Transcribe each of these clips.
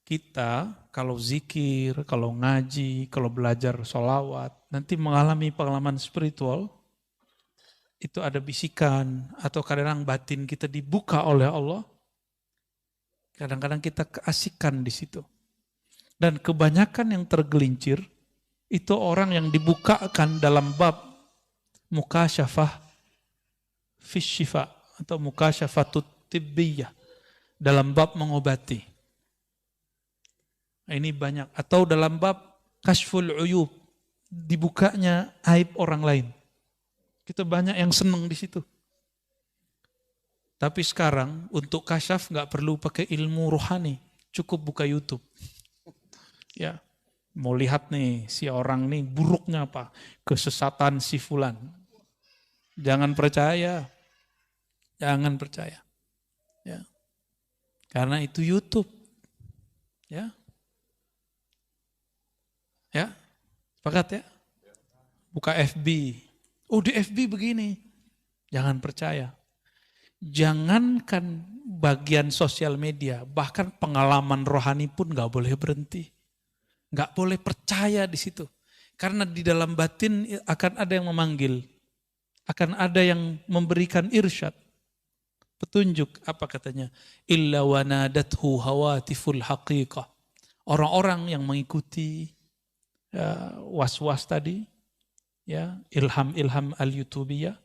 kita kalau zikir, kalau ngaji, kalau belajar sholawat, nanti mengalami pengalaman spiritual, itu ada bisikan atau kadang batin kita dibuka oleh Allah, kadang-kadang kita keasikan di situ. Dan kebanyakan yang tergelincir, itu orang yang dibukakan dalam bab mukasyafah fisyifa atau mukasyafatut tibbiyah, dalam bab mengobati. Ini banyak. Atau dalam bab kashful uyub, dibukanya aib orang lain. Kita banyak yang senang di situ. Tapi sekarang untuk kasyaf nggak perlu pakai ilmu rohani, cukup buka YouTube. Ya, mau lihat nih si orang nih buruknya apa, kesesatan si fulan. Jangan percaya, jangan percaya. Ya, karena itu YouTube. Ya, ya, sepakat ya. Buka FB. Oh di FB begini. Jangan percaya. Jangankan bagian sosial media, bahkan pengalaman rohani pun gak boleh berhenti. Gak boleh percaya di situ. Karena di dalam batin akan ada yang memanggil. Akan ada yang memberikan irsyad. Petunjuk, apa katanya? Illa wanadathu hawatiful haqiqah. Orang-orang yang mengikuti ya, was-was tadi, ya, ilham-ilham al-YouTubiyah,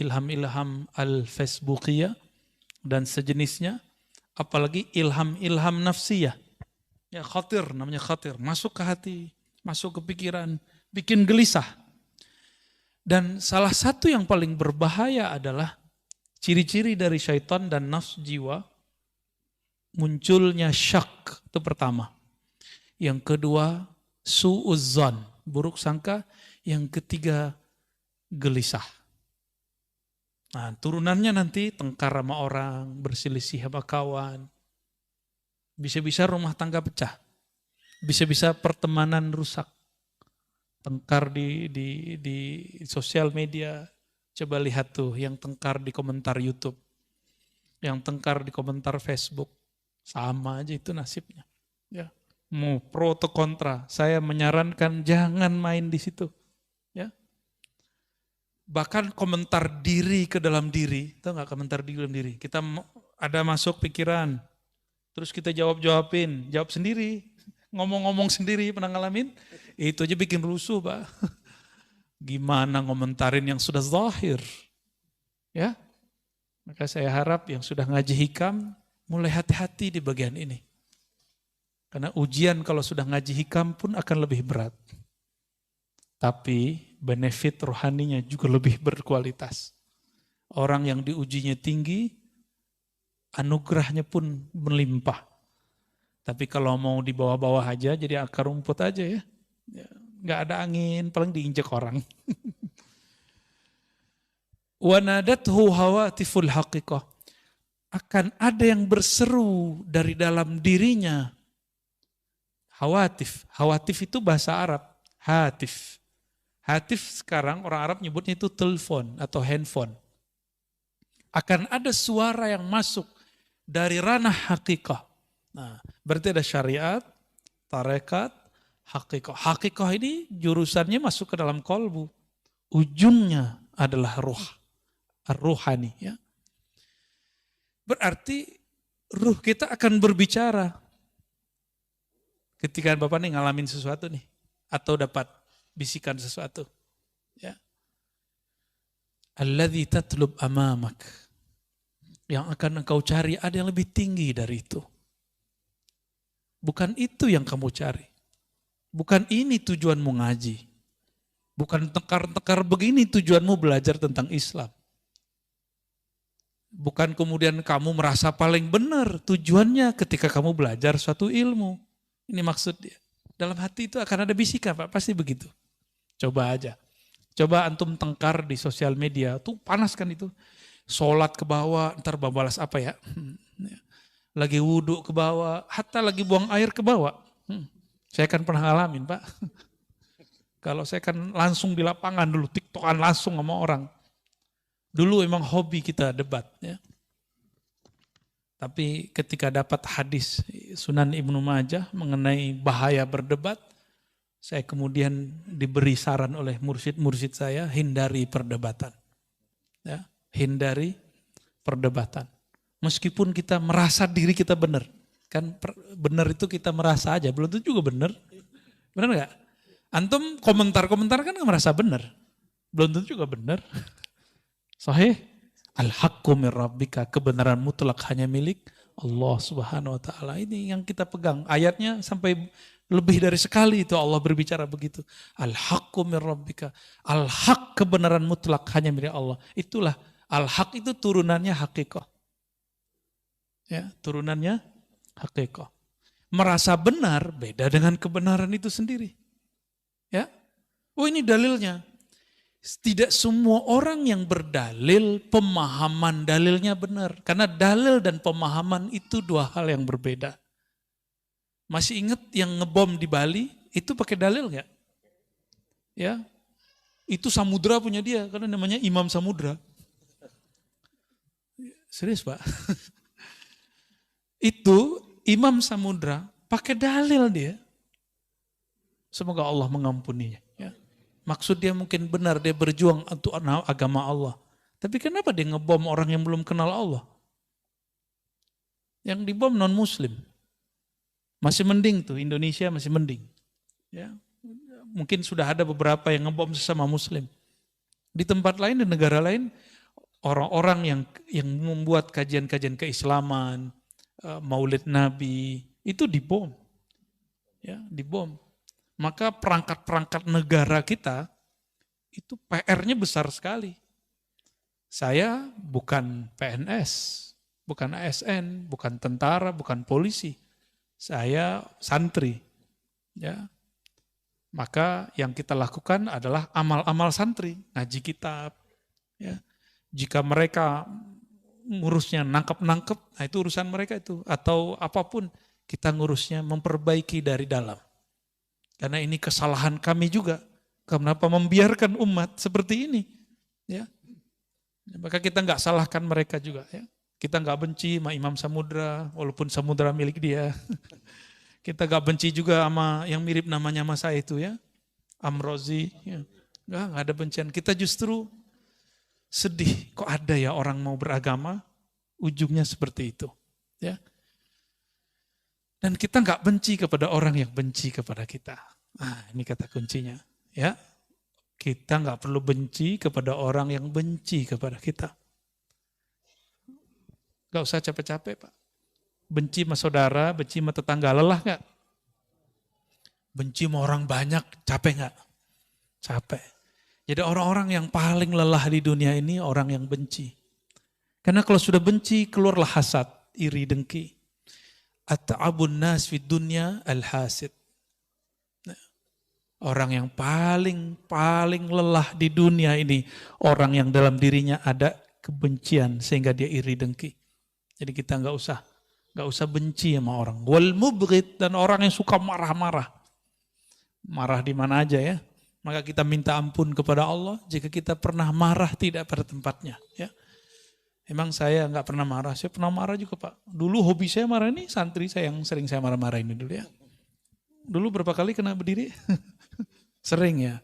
ilham-ilham al-Facebookiyah, dan sejenisnya, apalagi ilham-ilham nafsiyah. Ya khatir, namanya khatir, masuk ke hati, masuk ke pikiran, bikin gelisah. Dan salah satu yang paling berbahaya adalah ciri-ciri dari syaitan dan nafsu jiwa, munculnya syak, itu pertama. Yang kedua, su'uzzan, buruk sangka. Yang ketiga, gelisah. Nah, turunannya nanti tengkar sama orang, berselisih sama kawan. Bisa-bisa rumah tangga pecah. Bisa-bisa pertemanan rusak. Tengkar di sosial media. Coba lihat tuh yang tengkar di komentar YouTube. Yang tengkar di komentar Facebook. Sama aja itu nasibnya. Ya. Mau pro atau kontra, saya menyarankan jangan main di situ. Ya. Bahkan komentar diri ke dalam diri, tahu nggak komentar diri ke dalam diri? Kita ada masuk pikiran, terus kita jawab-jawabin, jawab sendiri, ngomong-ngomong sendiri, pernah ngalamin? Itu aja bikin rusuh, Pak. Gimana ngomentarin yang sudah zahir? Ya, maka saya harap yang sudah ngaji hikam, mulai hati-hati di bagian ini. Karena ujian kalau sudah ngaji hikam pun akan lebih berat. Tapi benefit rohaninya juga lebih berkualitas. Orang yang diujinya tinggi, anugerahnya pun melimpah. Tapi kalau mau di bawah-bawah aja, jadi akar rumput aja ya. Nggak ada angin, paling diinjek orang. Wanadathu hawatiful haqiqah. Akan ada yang berseru dari dalam dirinya. Hawatif. Hawatif itu bahasa Arab. Hatif. Hatif sekarang orang Arab nyebutnya itu telepon atau handphone. Akan ada suara yang masuk dari ranah hakikah. Nah, berarti ada syariat, tarekat, hakikah. Hakikah ini jurusannya masuk ke dalam kolbu. Ujungnya adalah ruh. Ar-ruhani. Ya. Berarti ruh kita akan berbicara. Ketika Bapak nih ngalamin sesuatu nih. Atau dapat bisikan sesuatu. Ya. Alladzi tatlub amamak. Yang akan engkau cari ada yang lebih tinggi dari itu. Bukan itu yang kamu cari. Bukan ini tujuanmu ngaji. Bukan tekar-tekar begini tujuanmu belajar tentang Islam. Bukan kemudian kamu merasa paling benar tujuannya ketika kamu belajar suatu ilmu. Ini maksud dia. Dalam hati itu akan ada bisikan, Pak. Pasti begitu. Coba aja. Coba antum tengkar di sosial media. Tuh panas kan itu. Sholat ke bawah, ntar balas apa ya. Lagi wudhu ke bawah, hatta lagi buang air ke bawah. Saya kan pernah ngalamin, Pak. Kalau saya kan langsung di lapangan dulu, tiktokan langsung sama orang. Dulu emang hobi kita debat. Ya. Tapi ketika dapat hadis Sunan Ibnu Majah mengenai bahaya berdebat. Saya kemudian diberi saran oleh mursyid-mursyid saya, hindari perdebatan. Ya, hindari perdebatan. Meskipun kita merasa diri kita benar. Kan benar itu kita merasa aja, belum tentu juga benar. Benar nggak? Antum komentar-komentar kan merasa benar. Belum tentu juga benar. Sahih? Al-haqqu min rabbika, kebenaran mutlak hanya milik Allah Subhanahu wa taala. Ini yang kita pegang. Ayatnya sampai lebih dari sekali itu Allah berbicara begitu. Al-haqqu min rabbika. Al-haq, kebenaran mutlak hanya milik Allah. Itulah al-haq, itu turunannya hakikah. Ya, turunannya hakikah. Merasa benar beda dengan kebenaran itu sendiri. Ya. Oh, ini dalilnya. Tidak semua orang yang berdalil, pemahaman dalilnya benar. Karena dalil dan pemahaman itu dua hal yang berbeda. Masih ingat yang ngebom di Bali, itu pakai dalil nggak? Ya, itu samudra punya dia, karena namanya Imam Samudra. Serius Pak? Itu Imam Samudra pakai dalil dia. Semoga Allah mengampuninya. Ya. Maksud dia mungkin benar, dia berjuang untuk agama Allah. Tapi kenapa dia ngebom orang yang belum kenal Allah? Yang dibom non-muslim. Masih mending tuh, Indonesia masih mending. Ya. Mungkin sudah ada beberapa yang ngebom sesama muslim. Di tempat lain, di negara lain, orang-orang yang membuat kajian-kajian keislaman, maulid Nabi, itu dibom. Ya, dibom. Maka perangkat-perangkat negara kita itu PR-nya besar sekali. Saya bukan PNS, bukan ASN, bukan tentara, bukan polisi. Saya santri. Ya. Maka yang kita lakukan adalah amal-amal santri, ngaji kitab. Ya. Jika mereka ngurusnya nangkep-nangkep, nah itu urusan mereka itu. Atau apapun, kita ngurusnya memperbaiki dari dalam. Karena ini kesalahan kami juga. Kenapa membiarkan umat seperti ini? Ya. Maka kita nggak salahkan mereka juga. Ya. Kita nggak benci sama Imam Samudra, walaupun Samudra milik dia. Kita nggak benci juga sama yang mirip namanya sama saya itu ya, Amrozi. Ya. Nggak ada bencian. Kita justru sedih. Kok ada ya orang mau beragama, ujungnya seperti itu. Ya. Dan kita nggak benci kepada orang yang benci kepada kita. Nah, ini kata kuncinya. Ya, kita nggak perlu benci kepada orang yang benci kepada kita. Nggak usah capek-capek Pak. Benci sama saudara, benci sama tetangga, lelah nggak? Benci sama orang banyak, capek nggak? Capek. Jadi orang-orang yang paling lelah di dunia ini orang yang benci. Karena kalau sudah benci, keluarlah hasad, iri, dengki. At-ta'abun nas fid dunya al-hasid. Orang yang paling lelah di dunia ini, orang yang dalam dirinya ada kebencian sehingga dia iri dengki. Jadi kita nggak usah benci sama orang. Wal mubghid, dan orang yang suka marah-marah. Marah di mana aja ya. Maka kita minta ampun kepada Allah jika kita pernah marah tidak pada tempatnya. Ya. Emang saya nggak pernah marah, saya pernah marah juga Pak. Dulu hobi saya marah ini, santri saya yang sering saya marah-marah ini dulu ya. Dulu berapa kali kena berdiri? Sering ya,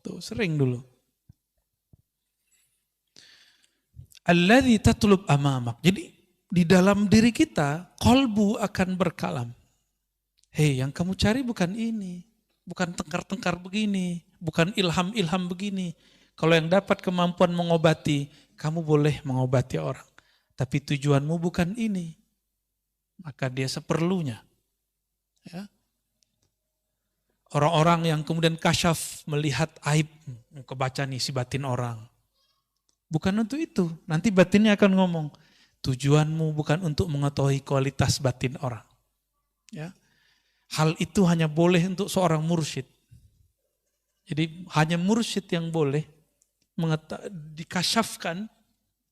tuh sering dulu. Alladzi tatlub amamak. Jadi di dalam diri kita, qalbu akan berkalam. Hei, yang kamu cari bukan ini, bukan tengkar-tengkar begini, bukan ilham-ilham begini. Kalau yang dapat kemampuan mengobati, kamu boleh mengobati orang. Tapi tujuanmu bukan ini. Maka dia seperlunya. Ya. Orang-orang yang kemudian kasyaf melihat aib, kebaca nih si batin orang. Bukan untuk itu. Nanti batinnya akan ngomong, tujuanmu bukan untuk mengetahui kualitas batin orang. Ya. Hal itu hanya boleh untuk seorang mursyid. Jadi hanya mursyid yang boleh dikasyafkan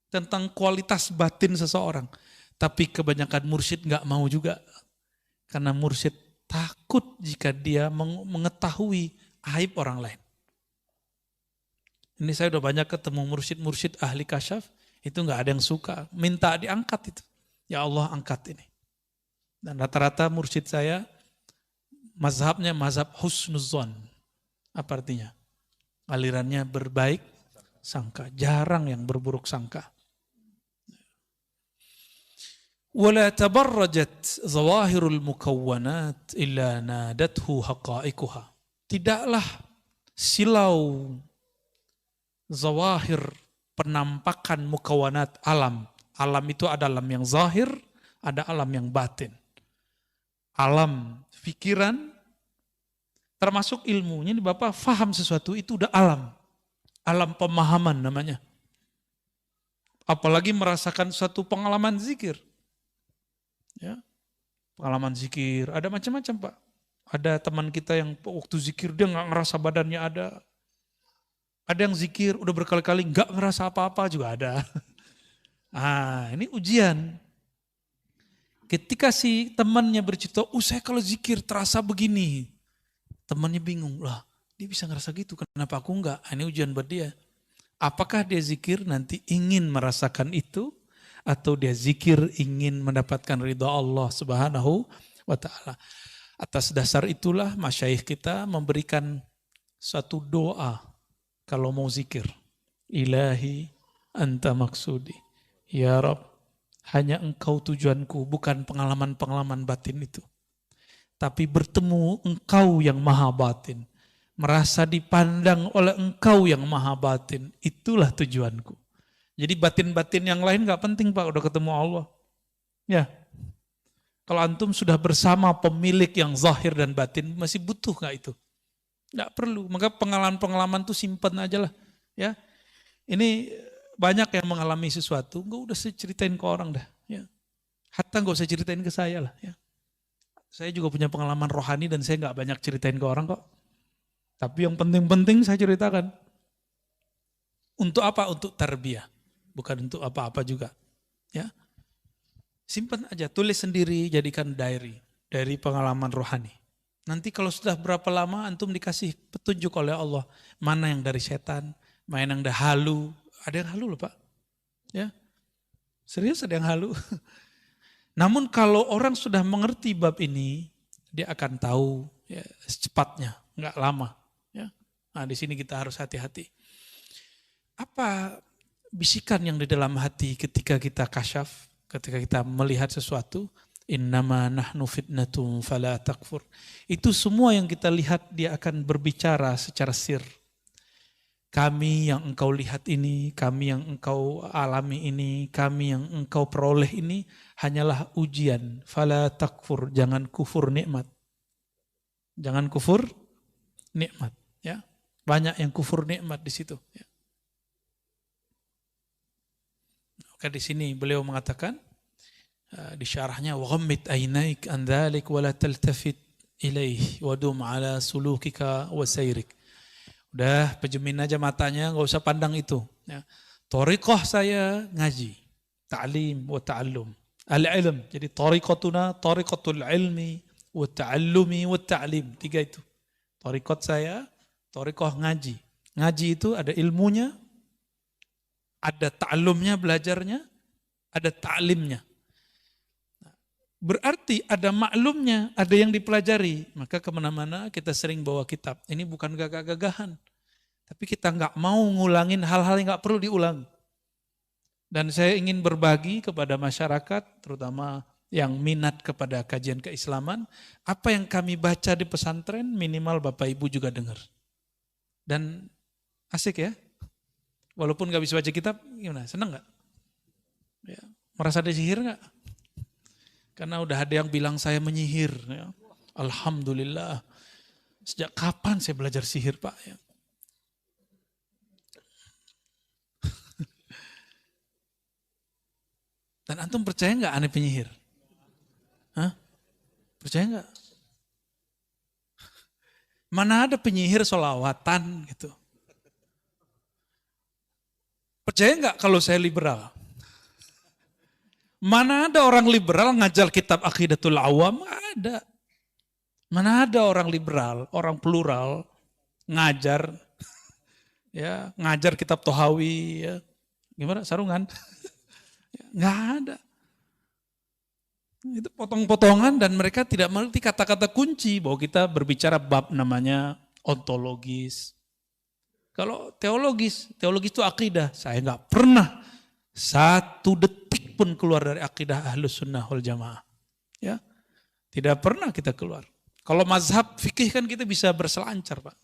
tentang kualitas batin seseorang. Tapi kebanyakan mursyid nggak mau juga. Karena mursyid takut jika dia mengetahui aib orang lain. Ini saya udah banyak ketemu mursyid-mursyid ahli kasyaf, itu nggak ada yang suka. Minta diangkat itu. Ya Allah angkat ini. Dan rata-rata mursyid saya, mazhabnya mazhab husnuzon. Apa artinya? Alirannya berbaik sangka. Jarang yang berburuk sangka. ولا تبرجت ظواهر المكونات إلا نادته حقائقها. Tidaklah silau zawahir penampakan mukawanat alam. Alam itu ada alam yang zahir, ada alam yang batin. Alam pikiran termasuk ilmunya, ini Bapak faham sesuatu itu udah alam. Alam pemahaman namanya. Apalagi merasakan suatu pengalaman zikir. Ya, pengalaman zikir, ada macam-macam Pak. Ada teman kita yang waktu zikir dia nggak ngerasa badannya ada. Ada yang zikir udah berkali-kali nggak ngerasa apa-apa juga ada. Ini ujian. Ketika si temannya bercerita, saya kalau zikir terasa begini. Temannya bingung, lah dia bisa ngerasa gitu, kenapa aku enggak? Ini ujian buat dia. Apakah dia zikir nanti ingin merasakan itu? Atau dia zikir ingin mendapatkan ridha Allah Subhanahu wa ta'ala. Atas dasar itulah masyayikh kita memberikan satu doa kalau mau zikir. Ilahi anta maksudi. Ya Rabb, hanya engkau tujuanku, bukan pengalaman-pengalaman batin itu. Tapi bertemu engkau yang maha batin. Merasa dipandang oleh engkau yang maha batin. Itulah tujuanku. Jadi batin-batin yang lain gak penting Pak, udah ketemu Allah. Ya, kalau antum sudah bersama pemilik yang zahir dan batin, masih butuh gak itu? Gak perlu, maka pengalaman-pengalaman itu simpen aja lah. Ya, ini banyak yang mengalami sesuatu, gak usah ceritain ke orang dah. Ya. Hatta gak usah ceritain ke saya lah. Ya. Saya juga punya pengalaman rohani dan saya gak banyak ceritain ke orang kok. Tapi yang penting-penting saya ceritakan. Untuk apa? Untuk tarbiyah. Bukan untuk apa-apa juga. Ya, simpan aja, tulis sendiri, jadikan diary pengalaman rohani. Nanti kalau sudah berapa lama antum dikasih petunjuk oleh Allah, mana yang dari setan, mana yang dari halu. Ada yang halu loh Pak. Ya, serius ada yang halu. Namun kalau orang sudah mengerti bab ini, dia akan tahu ya, secepatnya, nggak lama. Ya, nah di sini kita harus hati-hati. Apa bisikan yang di dalam hati ketika kita kasyaf, ketika kita melihat sesuatu, innama nahnu fitnatum fala takfur. Itu semua yang kita lihat dia akan berbicara secara sir. Kami yang engkau lihat ini, kami yang engkau alami ini, kami yang engkau peroleh ini hanyalah ujian. Fala takfur, jangan kufur nikmat. Jangan kufur nikmat, ya. Banyak yang kufur nikmat di situ, ya. Maka di sini beliau mengatakan di syarahnya waghammid aynaik an dzalik wa la taltafit ilaih wa dum ala sulukika wa sayrik. Udah pejemin aja matanya, enggak usah pandang itu, ya. Thariqah saya ngaji, ta'lim wa ta'allum. Al-ilm. Jadi thariqatuna thariqatul ilmi wa ta'allumi wa ta'lim. 3 itu. Thariqat saya, thariqah ngaji. Ngaji itu ada ilmunya, ada ta'allumnya, belajarnya, ada ta'limnya. Berarti ada maklumnya, ada yang dipelajari. Maka kemana-mana kita sering bawa kitab. Ini bukan gagah-gagahan. Tapi kita nggak mau ngulangin hal-hal yang nggak perlu diulang. Dan saya ingin berbagi kepada masyarakat, terutama yang minat kepada kajian keislaman, apa yang kami baca di pesantren, minimal Bapak Ibu juga dengar. Dan asik ya. Walaupun gak bisa baca kitab, gimana? Senang gak? Ya, merasa disihir gak? Karena udah ada yang bilang saya menyihir. Ya. Alhamdulillah. Sejak kapan saya belajar sihir Pak? Ya. Dan antum percaya gak aneh penyihir? Hah? Percaya gak? Mana ada penyihir sholawatan gitu? Percaya nggak kalau saya liberal? Mana ada orang liberal ngajar kitab Aqidatul Awam? Ada. Mana ada orang liberal, orang plural ngajar, ya ngajar kitab Tohawi, ya gimana sarungan? Nggak ada. Itu potong-potongan dan mereka tidak mengerti kata-kata kunci bahwa kita berbicara bab namanya ontologis. Kalau teologis itu akidah. Saya nggak pernah satu detik pun keluar dari akidah Ahlus Sunnah wal Jamaah. Ya, tidak pernah kita keluar. Kalau mazhab fikih kan kita bisa berselancar, Pak.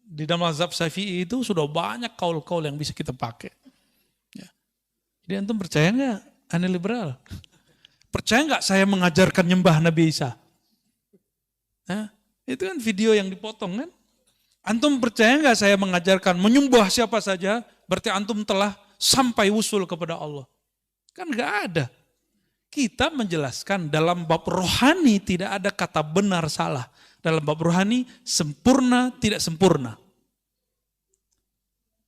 Di dalam mazhab Syafi'i itu sudah banyak kaul-kaul yang bisa kita pakai. Ya. Jadi antum percaya nggak aneh liberal? Percaya nggak saya mengajarkan nyembah Nabi Isa? Nah, itu kan video yang dipotong kan? Antum percaya nggak saya mengajarkan menyembah siapa saja? Berarti antum telah sampai usul kepada Allah. Kan nggak ada. Kita menjelaskan dalam bab rohani tidak ada kata benar salah. Dalam bab rohani sempurna tidak sempurna.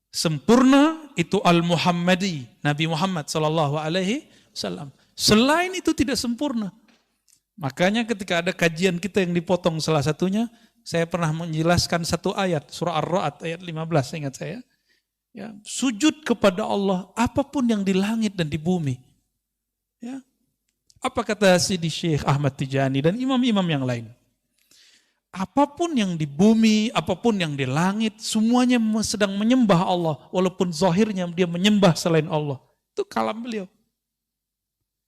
Sempurna itu al-Muhammadi, Nabi Muhammad sallallahu alaihi wasallam. Selain itu tidak sempurna. Makanya ketika ada kajian kita yang dipotong salah satunya, saya pernah menjelaskan satu ayat, surah Ar-Ra'd ayat 15, ingat saya. Ya, sujud kepada Allah apapun yang di langit dan di bumi. Ya. Apa kata Sidi Syekh Ahmad Tijani dan imam-imam yang lain? Apapun yang di bumi, apapun yang di langit, semuanya sedang menyembah Allah. Walaupun zahirnya dia menyembah selain Allah. Itu kalam beliau.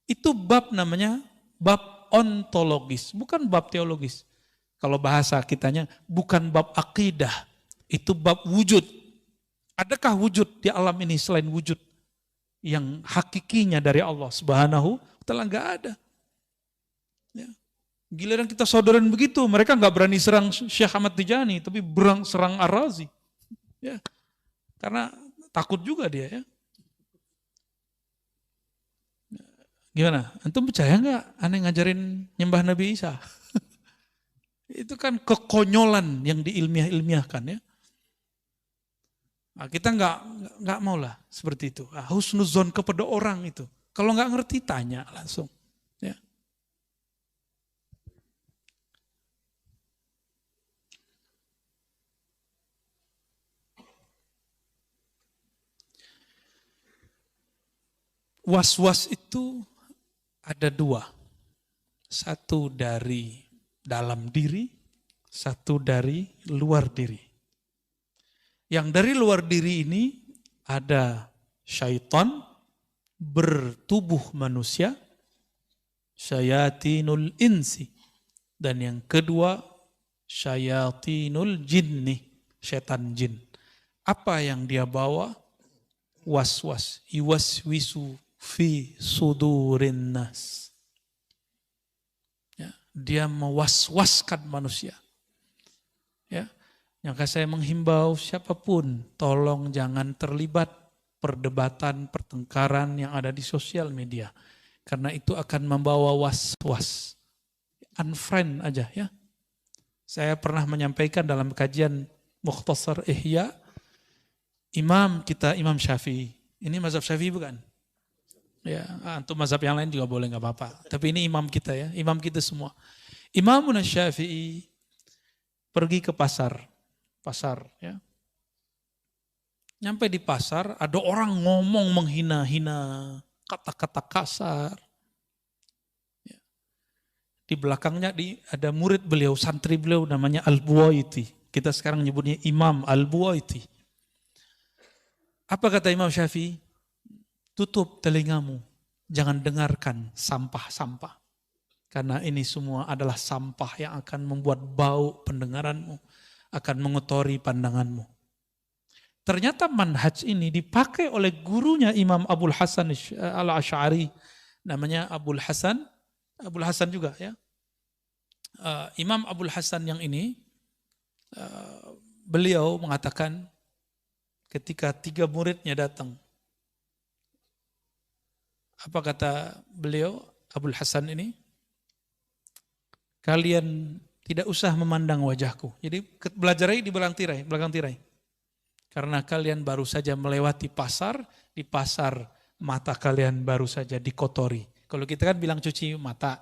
Itu bab namanya bab ontologis, bukan bab teologis. Kalau bahasa kitanya bukan bab akidah, itu bab wujud. Adakah wujud di alam ini selain wujud yang hakikinya dari Allah Subhanahu wa Ta'ala? Enggak ada. Ya. Giliran kita saudaraan begitu, mereka enggak berani serang Syekh Ahmad Tijani, tapi serang Ar-Razi. Ya. Karena takut juga dia ya. Gimana? Antum percaya nggak aneh ngajarin nyembah Nabi Isa? Itu kan kekonyolan yang diilmiah-ilmiahkan ya. Nah, kita nggak mau lah seperti itu. Husnuzon kepada orang itu. Kalau nggak ngerti tanya langsung. Ya. Was-was itu ada dua, satu dari dalam diri, satu dari luar diri. Yang dari luar diri ini ada syaitan bertubuh manusia, syayatinul insi. Dan yang kedua, syayatinul jinni, setan jin. Apa yang dia bawa? Was-was, iwaswisu fi sudurin nas. Ya, dia mewaswaskan manusia. Ya, maka saya menghimbau siapapun, tolong jangan terlibat perdebatan, pertengkaran yang ada di sosial media. Karena itu akan membawa was-was. Unfriend aja ya. Saya pernah menyampaikan dalam kajian Mukhtasar Ihya, imam kita Imam Syafi'i. Ini mazhab Syafi'i bukan? Ya, untuk mazhab yang lain juga boleh nggak apa-apa. Tapi ini imam kita ya, imam kita semua. Imam Syafi'i pergi ke pasar ya. Nyampe di pasar, ada orang ngomong menghina-hina, kata-kata kasar. Ya. Di belakangnya ada murid beliau, santri beliau namanya Al-Buwaiti. Kita sekarang nyebutnya Imam Al-Buwaiti. Apa kata Imam Syafi'i? Tutup telingamu, jangan dengarkan sampah-sampah. Karena ini semua adalah sampah yang akan membuat bau pendengaranmu, akan mengotori pandanganmu. Ternyata manhaj ini dipakai oleh gurunya Imam Abul Hasan Al-Asy'ari, namanya Abul Hasan juga ya. Imam Abul Hasan yang ini, beliau mengatakan ketika 3 muridnya datang, apa kata beliau, Abul Hasan ini? Kalian tidak usah memandang wajahku. Jadi belajarnya di belakang tirai. Karena kalian baru saja melewati pasar, di pasar mata kalian baru saja dikotori. Kalau kita kan bilang cuci mata.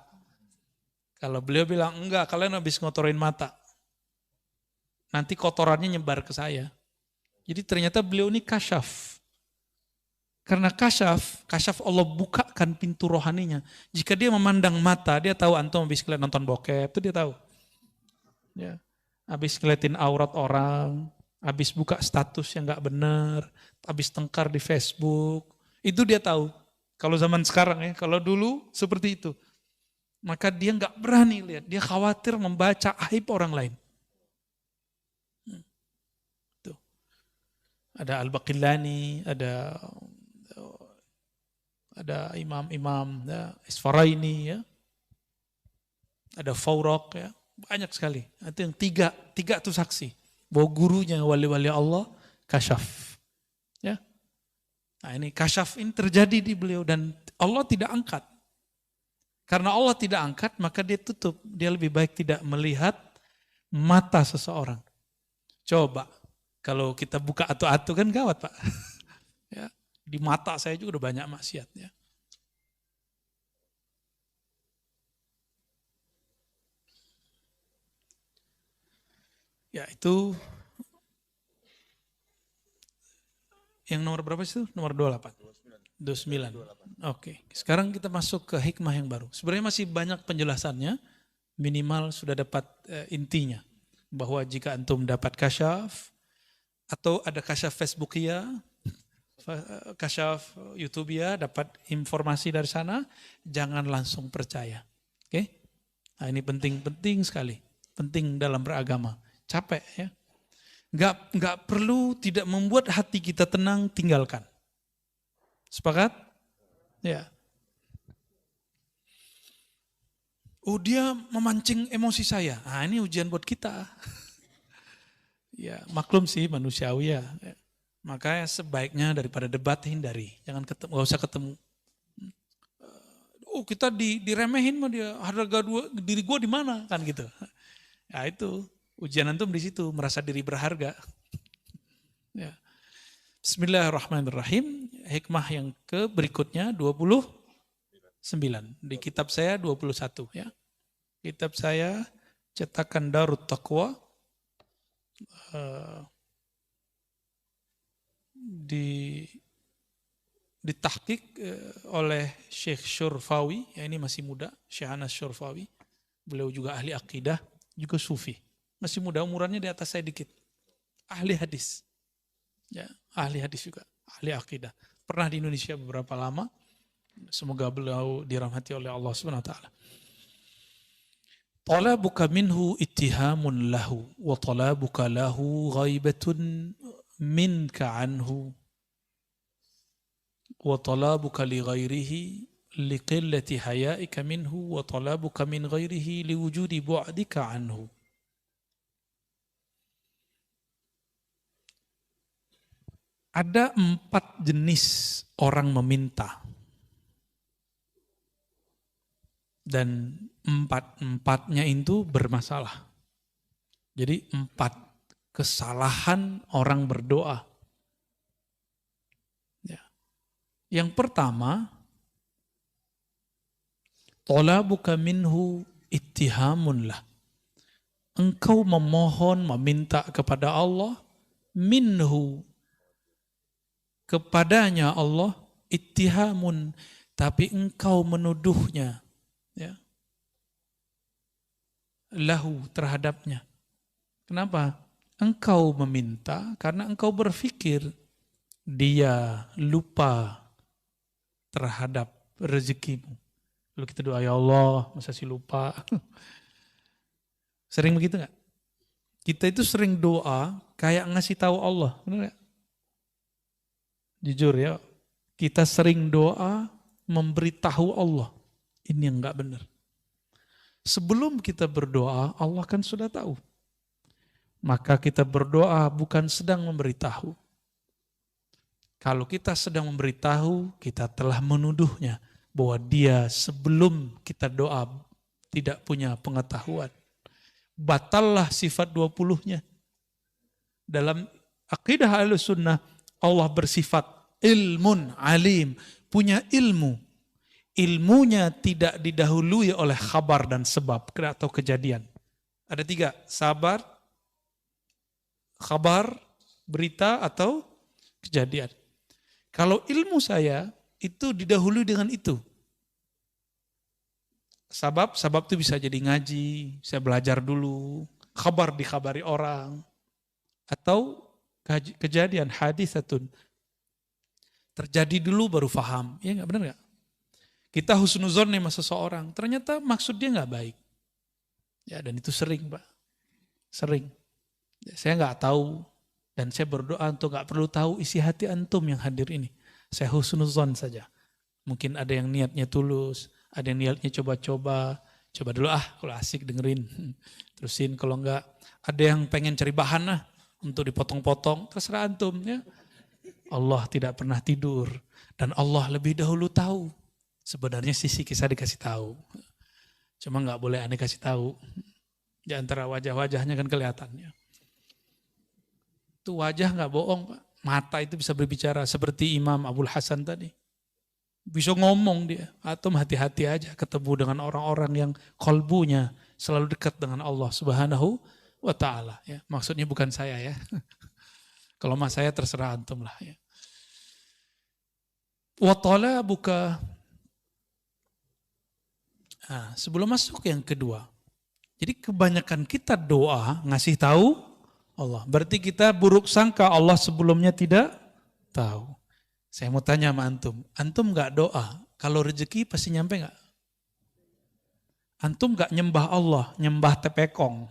Kalau beliau bilang enggak, kalian habis ngotorin mata. Nanti kotorannya nyebar ke saya. Jadi ternyata beliau ini kasyaf. Karena kasyaf Allah bukakan pintu rohaninya. Jika dia memandang mata, dia tahu antum habis ngeliat nonton bokep, itu dia tahu. Ya. Habis ngeliatin aurat orang, habis buka status yang gak benar, habis tengkar di Facebook, itu dia tahu. Kalau zaman sekarang ya, kalau dulu seperti itu. Maka dia gak berani lihat, dia khawatir membaca aib orang lain. Tuh. Ada Al-Baqillani, ada imam-imam ya, Isfaraini ya. Ada Fawraq ya. Banyak sekali. Itu yang tiga itu saksi. Bahwa gurunya wali-wali Allah kasyaf. Ya. Nah ini kasyaf ini terjadi di beliau dan Allah tidak angkat. Karena Allah tidak angkat maka dia tutup. Dia lebih baik tidak melihat mata seseorang. Coba kalau kita buka atu-atu kan gawat Pak. Ya. Di mata saya juga udah banyak maksiat ya. Ya itu yang nomor berapa sih? Nomor 28. 29. Oke. Sekarang kita masuk ke hikmah yang baru. Sebenarnya masih banyak penjelasannya. Minimal sudah dapat intinya. Bahwa jika antum dapat kasyaf atau ada kasyaf Facebookia, kasyaf YouTubea, dapat informasi dari sana, jangan langsung percaya. Oke? Nah, ini penting sekali. Penting dalam beragama. Capek ya. Nggak perlu tidak membuat hati kita tenang, tinggalkan. Sepakat? Ya. Oh dia memancing emosi saya. Nah ini ujian buat kita. Ya maklum sih manusiawi ya. Makanya sebaiknya daripada debat hindari. Jangan ketemu, nggak usah ketemu. Oh kita diremehin mah dia, harga diri gue di mana kan gitu. Ya itu. Ujian antum di situ, merasa diri berharga. Ya. Bismillahirrahmanirrahim. Hikmah yang berikutnya 29. Di kitab saya 21 ya. Kitab saya cetakan Darut Taqwa ditahqiq oleh Syekh Syurfawi, ya ini masih muda, Syekh Anas Syurfawi. Beliau juga ahli akidah, juga sufi. Masih muda, umurannya di atas saya dikit. Ahli hadis. Ya, ahli hadis juga, ahli akidah. Pernah di Indonesia beberapa lama. Semoga beliau dirahmati oleh Allah Subhanahu wa taala. Talabuka minhu ittihamun lahu wa talabuka lahu ghaibatun minka anhu wa talabuka li ghairihi liqillati hayaika minhu wa talabuka min ghairihi liwujudi bu'dika anhu. Ada 4 jenis orang meminta. Dan 4-4-nya itu bermasalah. Jadi 4 kesalahan orang berdoa. Ya. Yang pertama, talabuka minhu ittihamun lah. Engkau memohon, meminta kepada Allah, minhu, kepadanya Allah, ittihamun, tapi engkau menuduhnya, ya, lahu, terhadapnya. Kenapa? Engkau meminta karena engkau berpikir dia lupa terhadap rezekimu. Lalu kita doa, ya Allah, masa sih lupa? Sering begitu nggak? Kita itu sering doa kayak ngasih tahu Allah, benar nggak? Jujur ya, kita sering doa memberitahu Allah. Ini yang enggak benar. Sebelum kita berdoa, Allah kan sudah tahu. Maka kita berdoa bukan sedang memberitahu. Kalau kita sedang memberitahu, kita telah menuduhnya bahwa dia sebelum kita doa tidak punya pengetahuan. Batallah sifat 20-nya. Dalam akidah Ahlussunnah, Allah bersifat ilmun alim, punya ilmu. Ilmunya tidak didahului oleh khabar dan sebab atau kejadian. Ada 3, sabar, khabar, berita atau kejadian. Kalau ilmu saya itu didahului dengan itu. Sabab itu bisa jadi ngaji, saya belajar dulu, kabar dikabari orang, atau kejadian hadisatun terjadi dulu baru faham. Ya nggak, benar nggak? Kita husnuzon nih sama seseorang, ternyata maksud dia nggak baik. Ya, dan itu sering, Pak. Sering. Ya, saya nggak tahu, dan saya berdoa untuk nggak perlu tahu isi hati antum yang hadir ini. Saya husnuzon saja. Mungkin ada yang niatnya tulus, ada yang niatnya coba-coba. Coba dulu kalau asik dengerin. Terusin, kalau enggak. Ada yang pengen cari bahan untuk dipotong-potong, terserah antum ya. Allah tidak pernah tidur. Dan Allah lebih dahulu tahu. Sebenarnya sisi kisah dikasih tahu. Cuma enggak boleh aneh kasih tahu. Di antara wajah-wajahnya kan kelihatannya. Itu wajah enggak bohong, Pak. Mata itu bisa berbicara seperti Imam Abul Hasan tadi. Bisa ngomong dia. Atau hati-hati aja ketemu dengan orang-orang yang kolbunya selalu dekat dengan Allah Subhanahu wa ta'ala. Ya. Maksudnya bukan saya ya. Kalau mas saya terserah antum lah ya. Wa talabuka. Nah, sebelum masuk yang kedua. Jadi kebanyakan kita doa ngasih tahu Allah. Berarti kita buruk sangka Allah sebelumnya tidak tahu. Saya mau tanya sama antum. Antum gak doa, kalau rezeki pasti nyampe gak? Antum gak nyembah Allah, nyembah tepekong,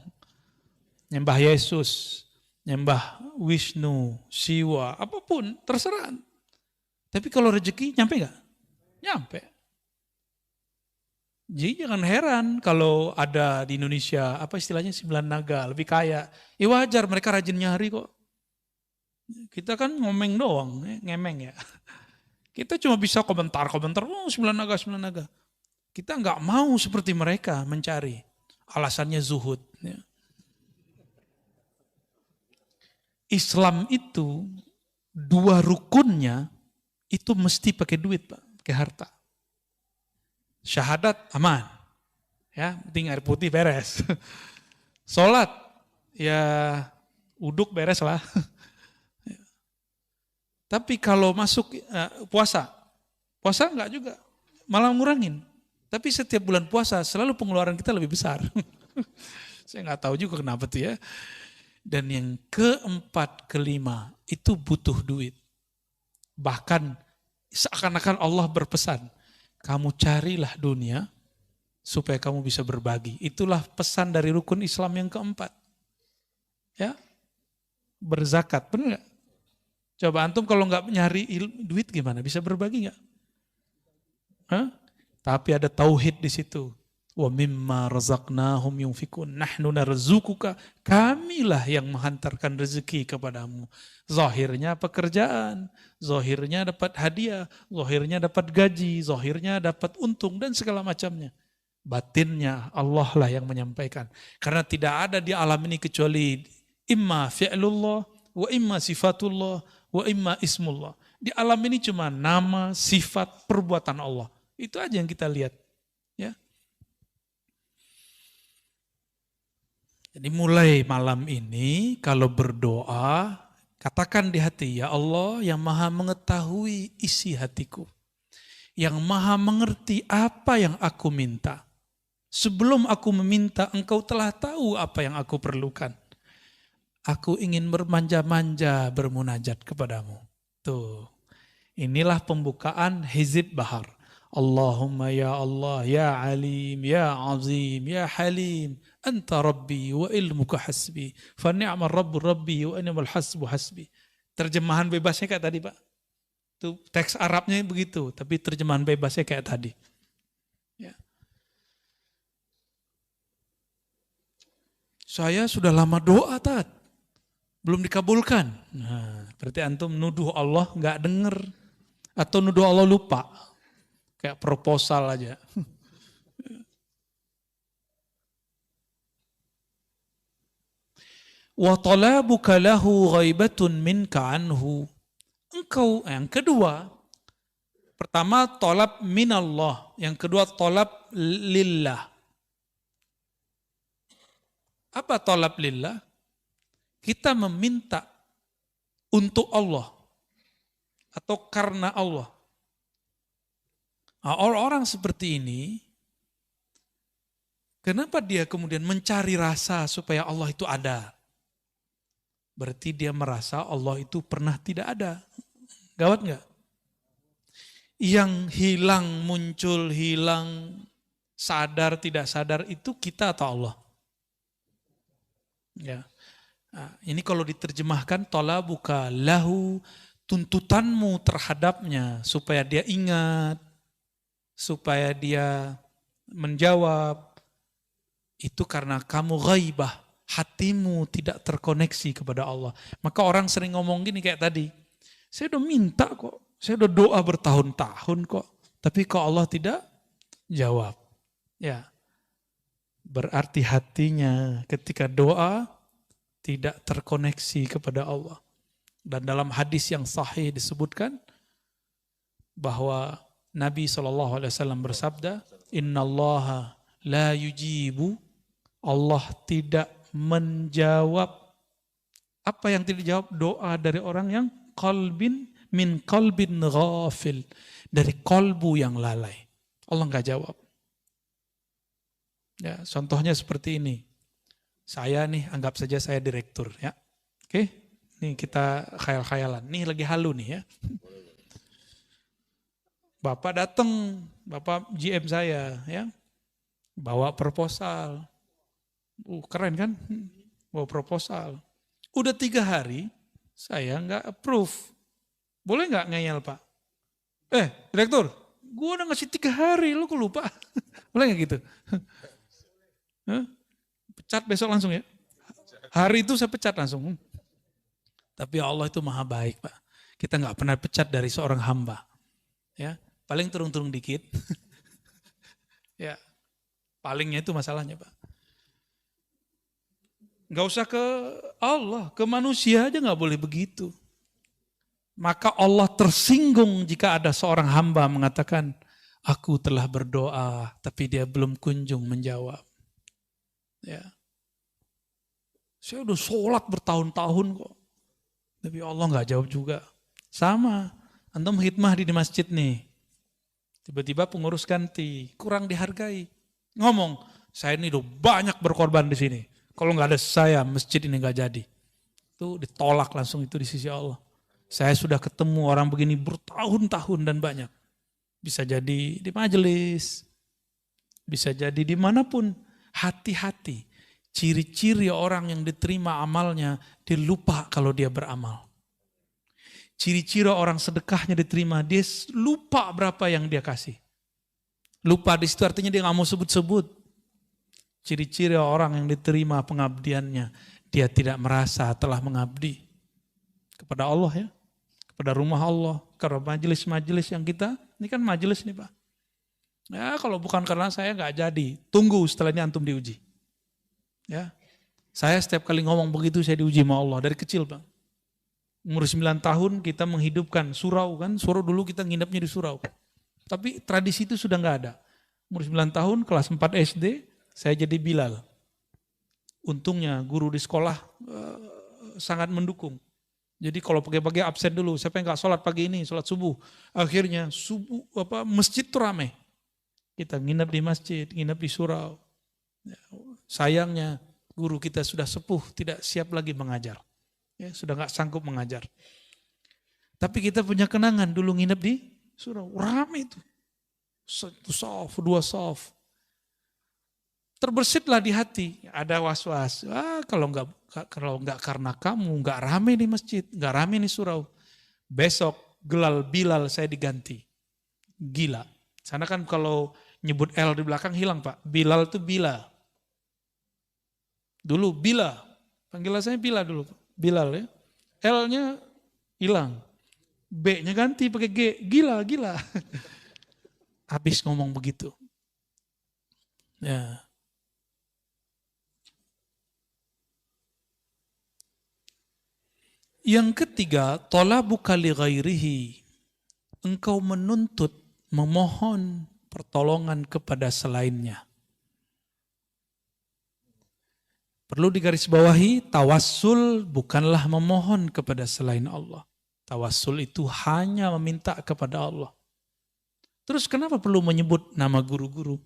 nyembah Yesus, nyembah Wisnu, Siwa, apapun, terserah. Tapi kalau rezeki nyampe gak? Nyampe. Jadi jangan heran kalau ada di Indonesia, apa istilahnya 9 naga, lebih kaya. Ya wajar, mereka rajin nyari kok. Kita kan ngomeng doang, ngemeng ya. Kita cuma bisa komentar-komentar, 9 naga, 9 naga. Kita nggak mau seperti mereka mencari. Alasannya zuhud. Ya. Islam itu 2 rukunnya itu mesti pakai duit, Pak, pakai harta. Syahadat aman. Ya, penting air putih beres. Sholat, ya uduk beres lah. Tapi kalau masuk puasa enggak juga, malah ngurangin. Tapi setiap bulan puasa selalu pengeluaran kita lebih besar. Saya nggak tahu juga kenapa tuh ya. Dan yang keempat, kelima itu butuh duit. Bahkan seakan-akan Allah berpesan, kamu carilah dunia supaya kamu bisa berbagi. Itulah pesan dari rukun Islam yang keempat. Ya, berzakat, benar nggak? Coba antum kalau nggak nyari duit gimana? Bisa berbagi nggak? Tapi ada tauhid di situ. Wa mimma razaqnahum yunfikun. Nahnu narzuquka. Kamilah yang menghantarkan rezeki kepadamu. Zahirnya pekerjaan, zahirnya dapat hadiah, zahirnya dapat gaji, zahirnya dapat untung dan segala macamnya. Batinnya Allah lah yang menyampaikan. Karena tidak ada di alam ini kecuali imma fi'lullah wa imma sifatullah wa imma ismullah. Di alam ini cuma nama, sifat, perbuatan Allah. Itu aja yang kita lihat. Ya. Jadi mulai malam ini kalau berdoa, katakan di hati, ya Allah yang maha mengetahui isi hatiku. Yang maha mengerti apa yang aku minta. Sebelum aku meminta, engkau telah tahu apa yang aku perlukan. Aku ingin bermanja-manja bermunajat kepadamu. Tuh, inilah pembukaan Hizib Bahar. Allahumma ya Allah, ya Alim, ya Azim, ya Halim. Anta Rabbi wa ilmuka hasbi. Fa ni'mal Rabbu Rabbi wa ni'mal hasbu hasbi. Terjemahan bebasnya kayak tadi, Pak. Itu teks Arabnya begitu, tapi terjemahan bebasnya kayak tadi. Ya. Saya sudah lama doa, Tat. Belum dikabulkan. Nah, berarti antum nuduh Allah nggak denger atau nuduh Allah lupa. Kayak proposal aja. Wa talabuka lahu ghaibatun minka anhu. Engkau yang kedua, pertama talab minallah, yang kedua talab lillah. Apa talab lillah? Kita meminta untuk Allah. atau karena Allah. Nah, orang-orang seperti ini, kenapa dia kemudian mencari rasa supaya Allah itu ada? Berarti dia merasa Allah itu pernah tidak ada. Gawat nggak? Yang hilang, muncul, hilang, sadar, tidak sadar itu kita atau Allah? Ya. Nah, ini kalau diterjemahkan talabuka lahu, tuntutanmu terhadapnya supaya dia ingat, supaya dia menjawab, itu karena kamu ghaibah, hatimu tidak terkoneksi kepada Allah. Maka orang sering ngomong gini kayak tadi, saya udah minta kok, saya udah doa bertahun-tahun kok, tapi kok Allah tidak jawab. Ya, berarti hatinya ketika doa tidak terkoneksi kepada Allah. Dan dalam hadis yang sahih disebutkan bahwa Nabi SAW bersabda, Innallaha la yujibu, Allah tidak menjawab. Apa yang tidak dijawab? Doa dari orang yang min qalbin ghafil, dari kolbu yang lalai. Allah nggak jawab. Ya, contohnya seperti ini. Saya nih, anggap saja saya direktur, ya. Oke, nih kita khayal-khayalan. Nih lagi halu nih ya. Bapak datang, Bapak GM saya, ya, bawa proposal. Keren kan? Bawa proposal. Udah 3 hari, saya nggak approve. Boleh nggak ngeyel Pak? Direktur, gue udah ngasih 3 hari, lu kok lupa? Boleh nggak gitu? Pecat besok langsung ya. Hari itu saya pecat langsung. Tapi Allah itu maha baik Pak. Kita nggak pernah pecat dari seorang hamba. Ya, paling turun-turun dikit. Ya, palingnya itu masalahnya Pak. Nggak usah ke Allah, ke manusia aja nggak boleh begitu. Maka Allah tersinggung jika ada seorang hamba mengatakan, aku telah berdoa, tapi dia belum kunjung menjawab. Ya, saya udah sholat bertahun-tahun kok, tapi Allah nggak jawab juga. Sama, antum khidmah di masjid nih, tiba-tiba pengurus ganti, kurang dihargai. Ngomong, saya ini udah banyak berkorban di sini. Kalau nggak ada saya, masjid ini nggak jadi. Itu ditolak langsung itu di sisi Allah. Saya sudah ketemu orang begini bertahun-tahun dan banyak. Bisa jadi di majelis, bisa jadi dimanapun. Hati-hati, ciri-ciri orang yang diterima amalnya, dia lupa kalau dia beramal. Ciri-ciri orang sedekahnya diterima, dia lupa berapa yang dia kasih. Lupa di situ artinya dia nggak mau sebut-sebut. Ciri-ciri orang yang diterima pengabdiannya, dia tidak merasa telah mengabdi kepada Allah ya, kepada rumah Allah, kepada majelis-majelis yang kita, ini kan majelis nih Pak. Ya kalau bukan karena saya nggak jadi, tunggu setelah ini antum diuji. Ya, saya setiap kali ngomong begitu saya diuji sama Allah dari kecil Bang. Umur 9 tahun kita menghidupkan surau kan, surau dulu kita nginepnya di surau. Tapi tradisi itu sudah nggak ada. Umur 9 tahun kelas 4 SD saya jadi Bilal. Untungnya guru di sekolah sangat mendukung. Jadi kalau pagi-pagi absen dulu, siapa yang nggak sholat pagi ini, sholat subuh. Akhirnya subuh masjid tuh ramai. Kita nginep di masjid, nginep di surau. Sayangnya guru kita sudah sepuh, tidak siap lagi mengajar. Ya, sudah nggak sanggup mengajar. Tapi kita punya kenangan dulu nginep di surau, ramai itu. 1 shaf, 2 shaf. Terbesitlah di hati, ada was-was. Kalau nggak karena kamu, nggak ramai di masjid, nggak ramai di surau. Besok Bilal saya diganti. Gila. Sana kan kalau nyebut L di belakang hilang Pak. Bilal itu Bila. Dulu Bila. Panggilan saya Bila dulu. Bilal ya. L-nya hilang. B-nya ganti pakai G. Gila. Habis ngomong begitu. Ya. Yang ketiga, talabuka li ghairihi. Engkau menuntut, memohon pertolongan kepada selainnya. Perlu digarisbawahi, tawassul bukanlah memohon kepada selain Allah. Tawassul itu hanya meminta kepada Allah. Terus kenapa perlu menyebut nama guru-guru?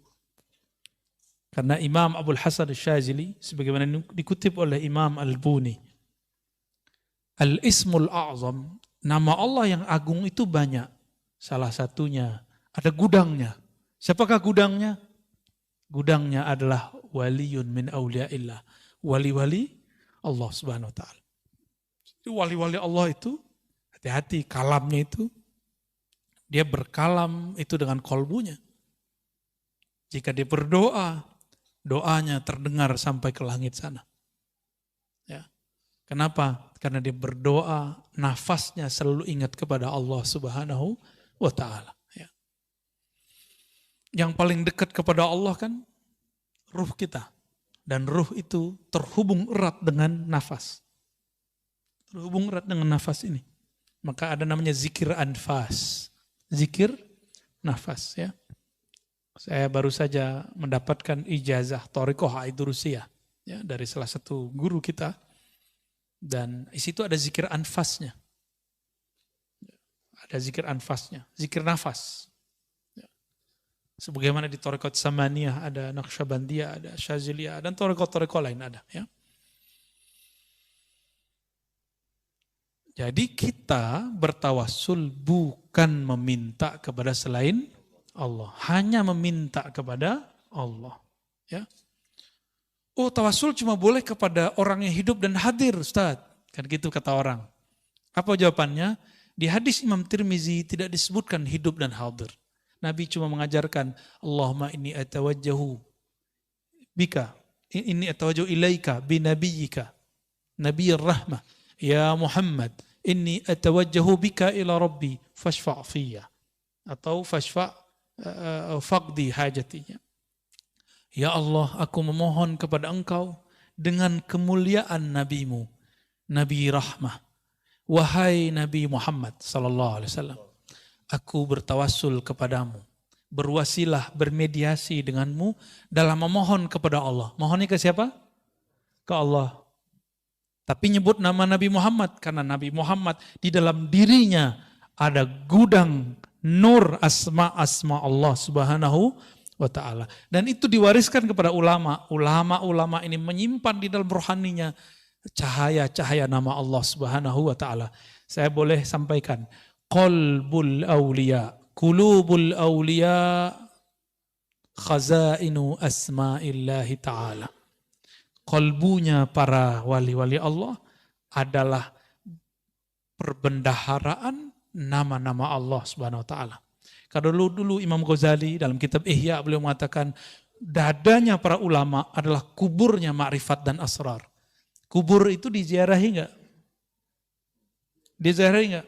Karena Imam Abul Hasan Asy-Syadzili sebagaimana dikutip oleh Imam Al-Buni, Al-Ismul A'zam, nama Allah yang agung itu banyak. Salah satunya ada gudangnya. Siapakah gudangnya? Gudangnya adalah waliyun min auliyaillah. Wali-wali Allah Subhanahu wa taala. Wali-wali Allah itu hati-hati, kalamnya itu dia berkalam itu dengan kolbunya. Jika dia berdoa, doanya terdengar sampai ke langit sana. Ya. Kenapa? Karena dia berdoa, nafasnya selalu ingat kepada Allah Subhanahu wa taala. Ya. Yang paling dekat kepada Allah kan ruh kita. Dan ruh itu terhubung erat dengan nafas. Terhubung erat dengan nafas ini. Maka ada namanya zikir anfas. Zikir nafas, ya. Saya baru saja mendapatkan ijazah Thariqah Aidurusiyah, ya, dari salah satu guru kita. Dan di situ ada zikir anfasnya. Ada zikir anfasnya, zikir nafas. Ya. Sebagaimana di Thariqat Samaniyah ada Naqsyabandiyah, ada Syadziliyah, dan Thariqat-Thariqat lain ada. Ya. Jadi kita bertawassul bukan meminta kepada selain Allah, hanya meminta kepada Allah. Ya. Oh, tawassul cuma boleh kepada orang yang hidup dan hadir, Ustaz. Kan gitu kata orang. Apa jawabannya? Di hadis Imam Tirmizi tidak disebutkan hidup dan hadir. Nabi cuma mengajarkan, Allahumma inni atawajjahu bika, inni atawajjahu ilaika binabiyyika, nabiyyir rahmah. Ya Muhammad, inni atawajjahu bika ila rabbi, fashfa' fiyya. Atau fashfa' faqdi hajatinya. Ya Allah, aku memohon kepada engkau dengan kemuliaan nabimu, Nabi Rahmah. Wahai Nabi Muhammad sallallahu alaihi wasallam, aku bertawassul kepadamu, berwasilah, bermediasi denganmu dalam memohon kepada Allah. Mohonnya ke siapa? Ke Allah. Tapi nyebut nama Nabi Muhammad karena Nabi Muhammad di dalam dirinya ada gudang nur asma Allah Subhanahu wa ta'ala. Dan itu diwariskan kepada ulama. Ulama-ulama ini menyimpan di dalam rohaninya cahaya-cahaya nama Allah Subhanahu wa ta'ala. Saya boleh sampaikan, qalbul awliya, qulubul awliya, khazainu asma'illahi ta'ala. Qalbunya para wali-wali Allah adalah perbendaharaan nama-nama Allah Subhanahu wa ta'ala. Kalau dulu Imam Ghazali dalam kitab Ihya beliau mengatakan dadanya para ulama adalah kuburnya ma'rifat dan asrar. Kubur itu diziarahi enggak? Diziarahi enggak?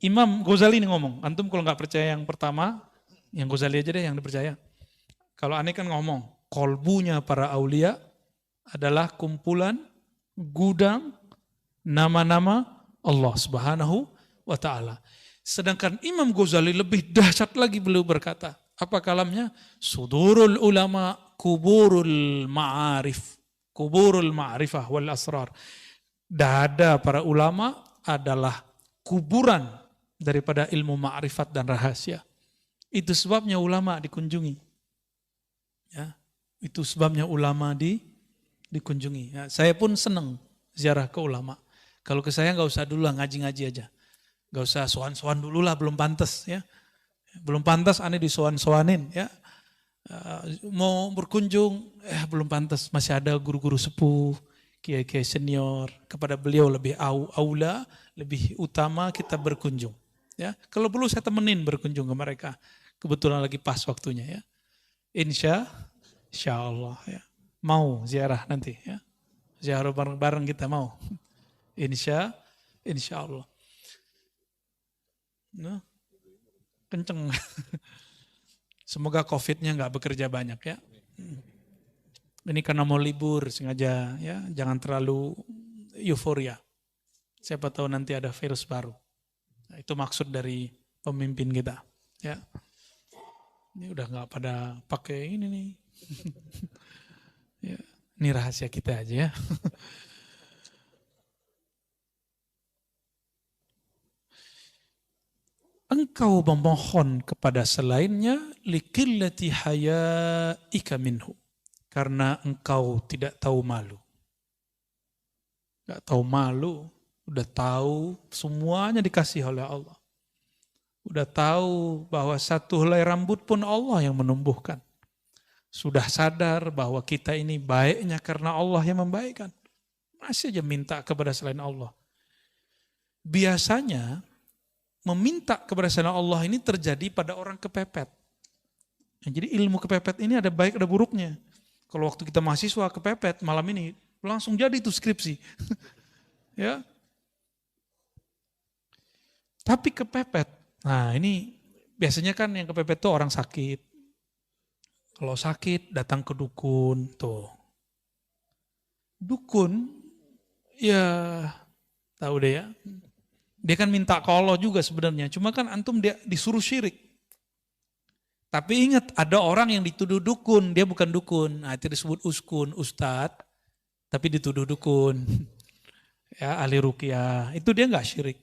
Imam Ghazali ini ngomong, antum kalau enggak percaya yang pertama, yang Ghazali aja deh yang dipercaya. Kalau aneh kan ngomong, kolbunya para aulia adalah kumpulan gudang nama-nama Allah Subhanahu wa ta'ala. Sedangkan Imam Ghazali lebih dahsyat lagi, beliau berkata, apa kalamnya? Sudurul ulama kuburul ma'arif, kuburul ma'rifah wal asrar. Dada para ulama adalah kuburan daripada ilmu ma'rifat dan rahasia. Itu sebabnya ulama dikunjungi. Ya, itu sebabnya ulama dikunjungi. Ya, saya pun senang ziarah ke ulama. Kalau ke saya nggak usah dulu lah, ngaji-ngaji aja. Gak usah soan-soan dulu lah, belum pantas ya. Belum pantas aneh disoan-soanin ya. Mau berkunjung, belum pantas. Masih ada guru-guru sepuh, kiai-kiai senior. Kepada beliau lebih aula, lebih utama kita berkunjung. Ya, kalau perlu saya temenin berkunjung ke mereka. Kebetulan lagi pas waktunya ya. Insya Allah ya. Mau ziarah nanti ya. Ziarah bareng-bareng kita mau. Insya Allah. Nah, kenceng. Semoga COVID-nya nggak bekerja banyak ya. Ini karena mau libur sengaja ya, jangan terlalu euforia. Siapa tahu nanti ada virus baru. Nah, itu maksud dari pemimpin kita. Ya, ini udah nggak pada pakai ini nih. Ya, ini rahasia kita aja ya. engkau memohon kepada selainnya liqillati hayaika minhu. Karena engkau tidak tahu malu. Gak tahu malu, udah tahu semuanya dikasih oleh Allah. Udah tahu bahwa satu helai rambut pun Allah yang menumbuhkan. Sudah sadar bahwa kita ini baiknya karena Allah yang membaikkan. Masih aja minta kepada selain Allah. Biasanya meminta kepada selain Allah ini terjadi pada orang kepepet. Jadi ilmu kepepet ini ada baik ada buruknya. Kalau waktu kita mahasiswa kepepet malam ini langsung jadi itu skripsi. Ya. Tapi kepepet. Nah, ini biasanya kan yang kepepet itu orang sakit. Kalau sakit datang ke dukun tuh. Dukun ya tahu deh ya. Dia kan minta ke Allah juga sebenarnya. Cuma kan antum dia disuruh syirik. Tapi ingat ada orang yang dituduh dukun, dia bukan dukun. Nah, itu disebut uskun, ustadz, tapi dituduh dukun. Ya, ahli ruqyah. Itu dia enggak syirik.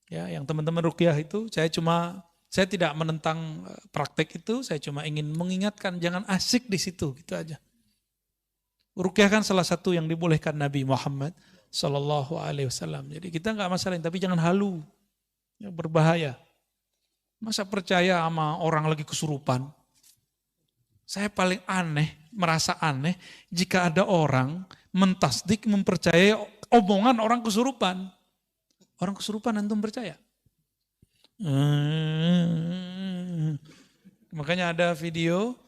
Ya, yang teman-teman ruqyah itu saya tidak menentang praktek itu, saya cuma ingin mengingatkan jangan asik di situ, gitu aja. Ruqyah kan salah satu yang dibolehkan Nabi Muhammad Sallallahu Alaihi Wasallam. Jadi kita nggak masalah, tapi jangan halu, ya, berbahaya. Masa percaya sama orang lagi kesurupan? Saya paling merasa aneh jika ada orang mentasdik, mempercayai omongan orang kesurupan. Orang kesurupan antum percaya? Makanya ada video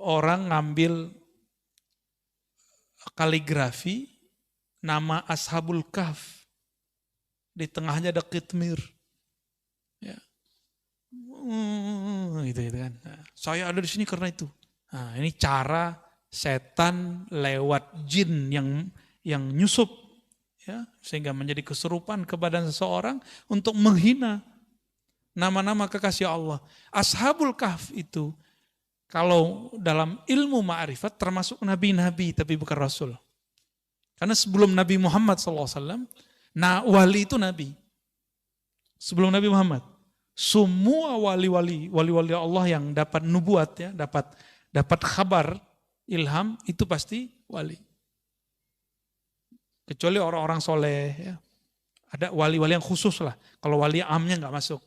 orang ngambil kaligrafi nama Ashabul Kahf. Di tengahnya ada kitmir. Ya. Gitu kan. Nah, saya ada di sini karena itu. Nah, ini cara setan lewat jin yang nyusup, ya, sehingga menjadi kesurupan ke badan seseorang untuk menghina nama-nama kekasih Allah. Ashabul Kahf itu kalau dalam ilmu ma'rifat termasuk nabi-nabi tapi bukan rasul. Karena sebelum Nabi Muhammad SAW, nah wali itu nabi. Sebelum Nabi Muhammad, semua wali-wali Allah yang dapat nubuat, ya, dapat kabar ilham itu pasti wali. Kecuali orang-orang soleh, ya. Ada wali-wali yang khusus lah. Kalau wali amnya nggak masuk,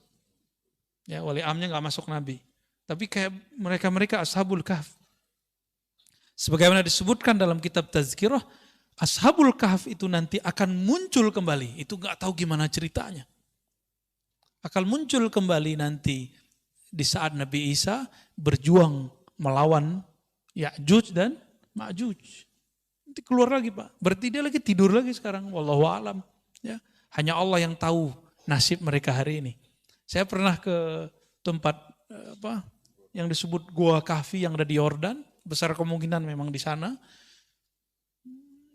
ya, wali amnya nggak masuk nabi. Tapi kayak mereka Ashabul Kahf. Sebagaimana disebutkan dalam kitab Tazkirah, Ashabul Kahf itu nanti akan muncul kembali. Itu gak tahu gimana ceritanya. Akan muncul kembali nanti di saat Nabi Isa berjuang melawan Ya'juj dan Ma'juj. Nanti keluar lagi Pak. Berarti dia lagi tidur lagi sekarang. Wallahu a'lam. Ya. Hanya Allah yang tahu nasib mereka hari ini. Saya pernah ke tempat yang disebut Gua Kahfi yang ada di Yordan. Besar kemungkinan memang di sana.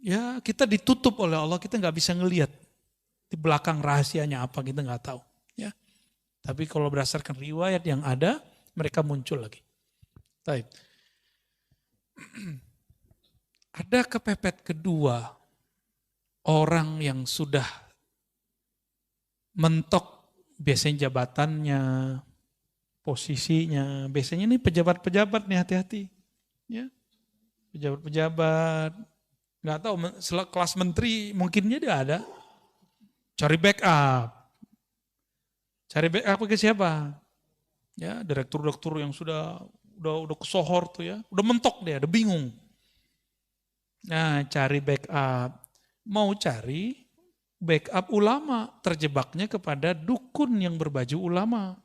Ya, kita ditutup oleh Allah, kita nggak bisa ngelihat di belakang rahasianya apa, kita nggak tahu. Ya, tapi kalau berdasarkan riwayat yang ada, mereka muncul lagi. Baik. Ada kepepet kedua, orang yang sudah mentok biasanya jabatannya, posisinya, biasanya ini pejabat-pejabat nih hati-hati, ya, pejabat-pejabat. Nggak tahu, kelas menteri mungkinnya dia ada. Cari backup. Cari backup ke siapa? Ya, direktur-direktur yang sudah kesohor tuh ya. Udah mentok dia, udah bingung. Nah, cari backup. Mau cari backup ulama, terjebaknya kepada dukun yang berbaju ulama.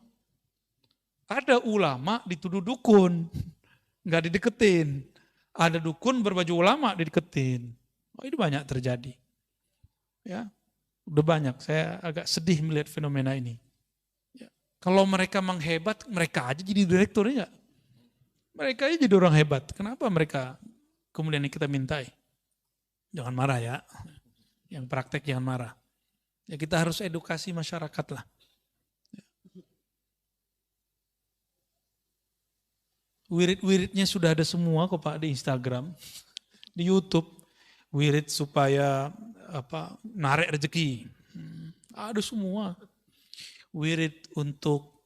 Ada ulama dituduh dukun, nggak dideketin. Ada dukun berbaju ulama dideketin. Oh, ini banyak terjadi. Ya, udah banyak. Saya agak sedih melihat fenomena ini. Ya. Kalau mereka menghebat, mereka aja jadi direktur ya. Mereka aja jadi orang hebat. Kenapa mereka kemudian kita mintai? Jangan marah ya. Yang praktek jangan marah. Ya, kita harus edukasi masyarakat lah. Wirid-wiridnya sudah ada semua kok Pak di Instagram, di YouTube. Wirid supaya narik rezeki. Ada semua. wirid untuk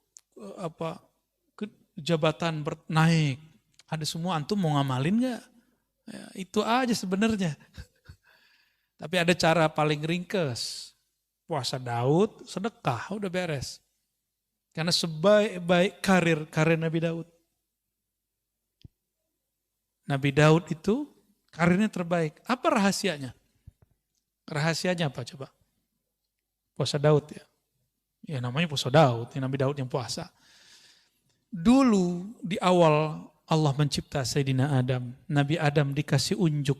jabatan naik. Ada semua, antum mau ngamalin nggak? Ya, itu aja sebenarnya. Tapi ada cara paling ringkes. Puasa Daud, sedekah, udah beres. Karena sebaik-baik karir Nabi Daud. Nabi Daud itu karirnya terbaik. Apa rahasianya? Rahasianya apa coba? Puasa Daud ya. Ya namanya puasa Daud, ya Nabi Daud yang puasa. Dulu di awal Allah mencipta Sayyidina Adam. Nabi Adam dikasih unjuk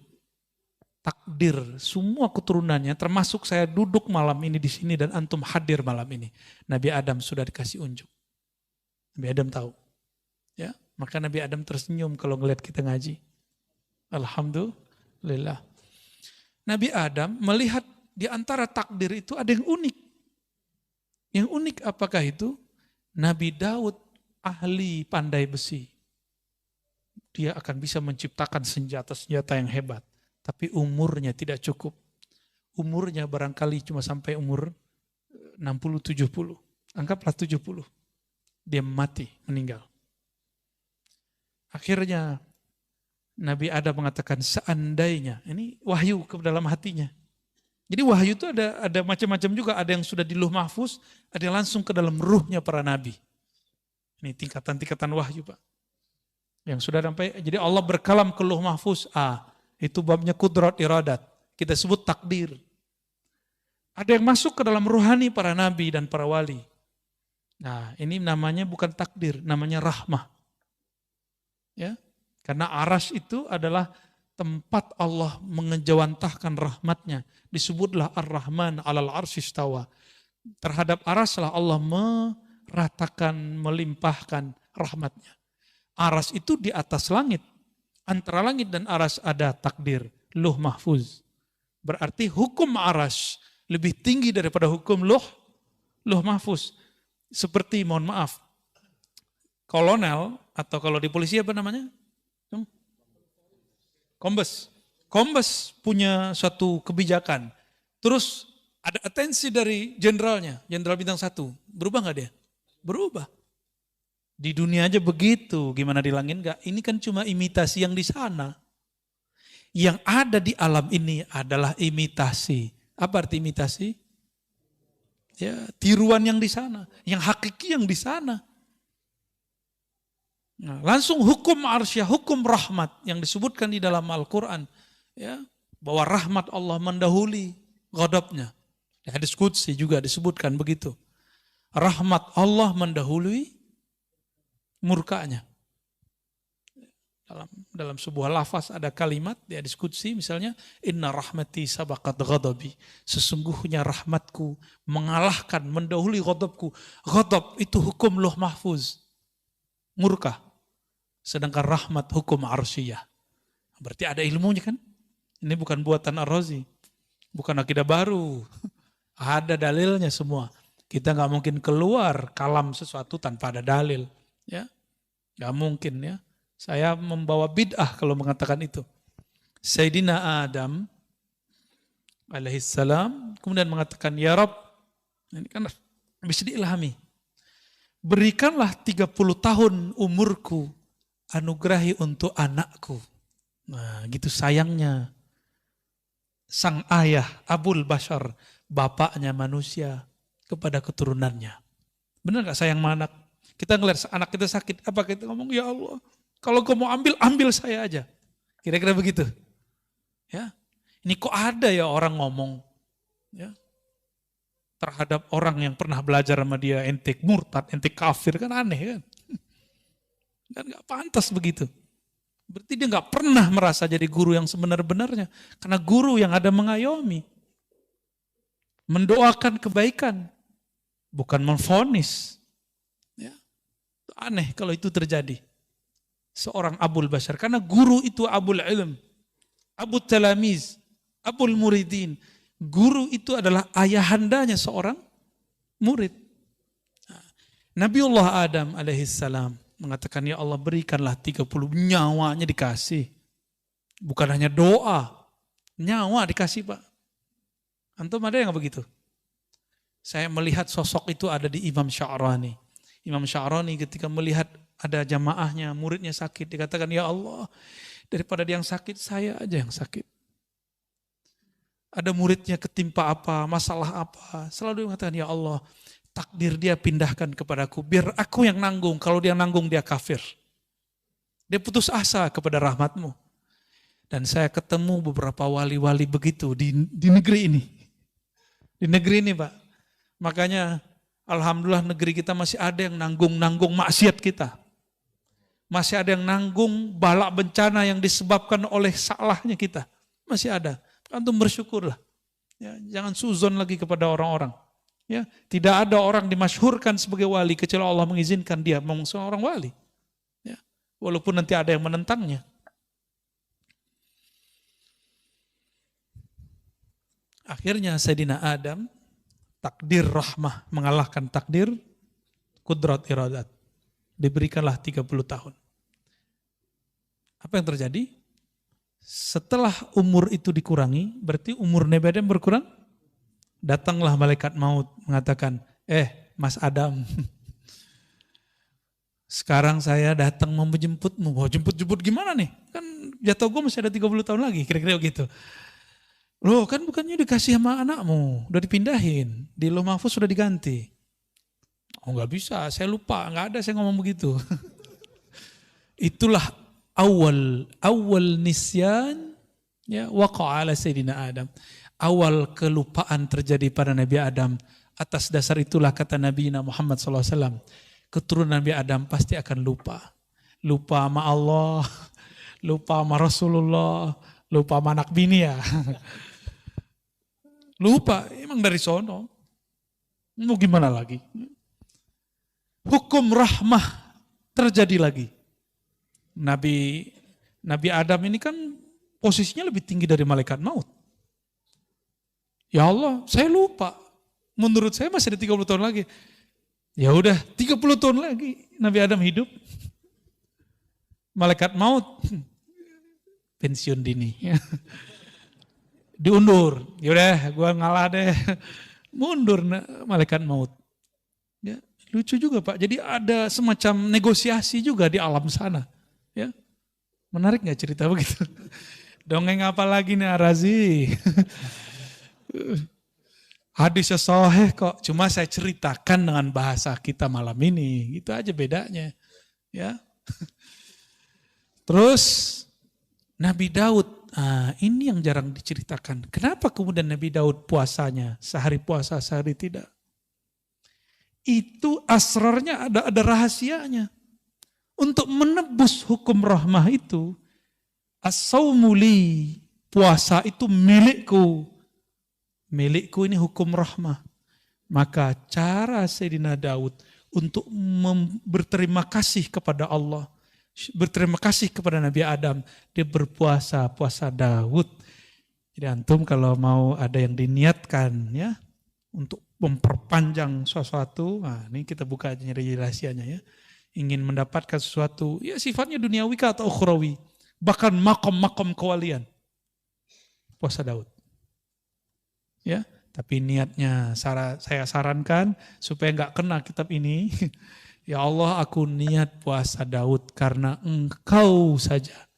takdir semua keturunannya, termasuk saya duduk malam ini di sini dan antum hadir malam ini. Nabi Adam sudah dikasih unjuk. Nabi Adam tahu. Ya, maka Nabi Adam tersenyum kalau ngelihat kita ngaji. Alhamdulillah. Nabi Adam melihat di antara takdir itu ada yang unik. Yang unik apakah itu? Nabi Daud ahli pandai besi. Dia akan bisa menciptakan senjata-senjata yang hebat. Tapi umurnya tidak cukup. Umurnya barangkali cuma sampai umur 60-70. Anggaplah 70. Dia mati, meninggal. Akhirnya Nabi Adam mengatakan seandainya, ini wahyu ke dalam hatinya. Jadi wahyu itu ada macam-macam juga, ada yang sudah di Lauh Mahfuz, ada yang langsung ke dalam ruhnya para nabi. Ini tingkatan-tingkatan wahyu Pak. Yang sudah sampai, jadi Allah berkalam ke Lauh Mahfuz, itu babnya kudrat iradat, kita sebut takdir. Ada yang masuk ke dalam ruhani para nabi dan para wali. Nah ini namanya bukan takdir, namanya rahmah. Ya, karena aras itu adalah tempat Allah mengejawantahkan rahmatnya. Disebutlah Ar-Rahman alal arsy istawa. Terhadap aras lah Allah meratakan, melimpahkan rahmatnya. Aras itu di atas langit. Antara langit dan aras ada takdir, Lauh Mahfuz. Berarti hukum aras lebih tinggi daripada hukum Lauh Mahfuz. Seperti, mohon maaf, kolonel, atau kalau di polisi apa namanya? Kombes punya suatu kebijakan. Terus ada atensi dari jenderalnya, jenderal bintang 1. Berubah nggak dia? Berubah. Di dunia aja begitu, gimana di langit enggak? Ini kan cuma imitasi yang di sana. Yang ada di alam ini adalah imitasi. Apa arti imitasi? Ya, tiruan yang di sana, yang hakiki yang di sana. Nah, langsung hukum arsyah, hukum rahmat yang disebutkan di dalam Al-Quran. Ya, bahwa rahmat Allah mendahului ghadabnya. Di hadis qudsi juga disebutkan begitu. Rahmat Allah mendahului murkanya. Dalam sebuah lafaz ada kalimat di hadis qudsi misalnya, inna rahmati sabaqat ghadabi. Sesungguhnya rahmatku mengalahkan, mendahului ghadabku. Ghadab itu hukum Lauh Mahfuz. Murka. Sedangkan rahmat hukum arsyiyah. Berarti ada ilmunya kan? Ini bukan buatan Ar-Razi. Bukan akidah baru. Ada dalilnya semua. Kita nggak mungkin keluar kalam sesuatu tanpa ada dalil. Ya, nggak mungkin ya. Saya membawa bid'ah kalau mengatakan itu. Sayyidina Adam alaihissalam kemudian mengatakan, ya Rabb, ini kan bisa diilhami. Berikanlah 30 tahun umurku, anugerahi untuk anakku. Nah, gitu sayangnya sang ayah Abul Bashar, bapaknya manusia, kepada keturunannya. Benar gak sayang sama anak? Kita ngeliat anak kita sakit, apa kita ngomong, ya Allah, kalau kau mau ambil saya aja. Kira-kira begitu. Ya, ini kok ada ya orang ngomong ya terhadap orang yang pernah belajar sama dia, ente murtad, ente kafir, kan aneh kan? Dan gak pantas begitu. Berarti dia gak pernah merasa jadi guru yang sebenar-benarnya. Karena guru yang ada mengayomi. Mendoakan kebaikan. Bukan memvonis. Ya. Aneh kalau itu terjadi. Seorang Abul Bashar. Karena guru itu Abul Ilm. Abu Talamiz. Abul Muridin. Guru itu adalah ayahandanya seorang murid. Nabiullah Adam alaihissalam mengatakan, ya Allah berikanlah 30, nyawanya dikasih. Bukan hanya doa, nyawa dikasih Pak. Antum ada yang begitu? Saya melihat sosok itu ada di Imam Sya'rani. Imam Sya'rani ketika melihat ada jamaahnya, muridnya sakit, dikatakan, ya Allah, daripada dia yang sakit, saya aja yang sakit. Ada muridnya ketimpa apa, masalah apa, selalu mengatakan, ya Allah, takdir dia pindahkan kepadaku, biar aku yang nanggung, kalau dia nanggung dia kafir. Dia putus asa kepada rahmatmu. Dan saya ketemu beberapa wali-wali begitu di negeri ini. Di negeri ini Pak. Makanya alhamdulillah negeri kita masih ada yang nanggung maksiat kita. Masih ada yang nanggung balak bencana yang disebabkan oleh salahnya kita. Masih ada. Antum bersyukurlah. Ya, jangan suzon lagi kepada orang-orang. Ya, tidak ada orang dimasyhurkan sebagai wali kecuali Allah mengizinkan dia memang seorang wali. Ya, walaupun nanti ada yang menentangnya. Akhirnya Sayyidina Adam, takdir rahmah mengalahkan takdir kudrat iradat. Diberikanlah 30 tahun. Apa yang terjadi? Setelah umur itu dikurangi, berarti umur Nabi Adam berkurang. Datanglah malaikat maut mengatakan, Mas Adam, sekarang saya datang mau menjemputmu. Mau jemput-jemput gimana nih? Kan jatuh gue masih ada 30 tahun lagi, kira-kira begitu. Loh kan bukannya dikasih sama anakmu, udah dipindahin, di Lauh Mahfuz sudah diganti. Oh nggak bisa, saya lupa, nggak ada saya ngomong begitu. Itulah awal nisyan ya waqa ala Sayyidina Adam. Awal kelupaan terjadi pada Nabi Adam. Atas dasar itulah kata Nabi Muhammad SAW, keturunan Nabi Adam pasti akan lupa. Lupa sama Allah, lupa sama Rasulullah, lupa sama anak bini ya. Lupa, emang dari sono. Mau gimana lagi? Hukum rahmah terjadi lagi. Nabi Adam ini kan posisinya lebih tinggi dari malaikat maut. Ya Allah, saya lupa. Menurut saya masih ada 30 tahun lagi. Ya udah, 30 tahun lagi Nabi Adam hidup. Malaikat maut pensiun dini. Diundur. Yaudah, gue ngalah deh. Mundur malaikat maut. Ya, lucu juga Pak. Jadi ada semacam negosiasi juga di alam sana. Ya, menarik nggak cerita begitu? Dongeng apa lagi nih Arazi? Hadisnya sahih kok. Cuma saya ceritakan dengan bahasa kita malam ini. Itu aja bedanya. Ya. Terus Nabi Daud. Ini yang jarang diceritakan. Kenapa kemudian Nabi Daud puasanya sehari puasa, sehari tidak? Itu asrarnya ada rahasianya. Untuk menebus hukum rahmah itu, as-saumuli, puasa itu milikku. Milikku ini hukum rahmah. Maka cara Sayyidina Daud untuk berterima kasih kepada Allah, berterima kasih kepada Nabi Adam, dia berpuasa, puasa Daud. Jadi antum kalau mau ada yang diniatkan ya untuk memperpanjang sesuatu, ini kita buka aja rahasianya ya. Ingin mendapatkan sesuatu, ya sifatnya duniawi atau ukhrawi, bahkan makom kewalian. Puasa Daud. Ya, tapi niatnya saya sarankan supaya nggak kena kitab ini. Ya Allah, aku niat puasa Daud karena Engkau saja.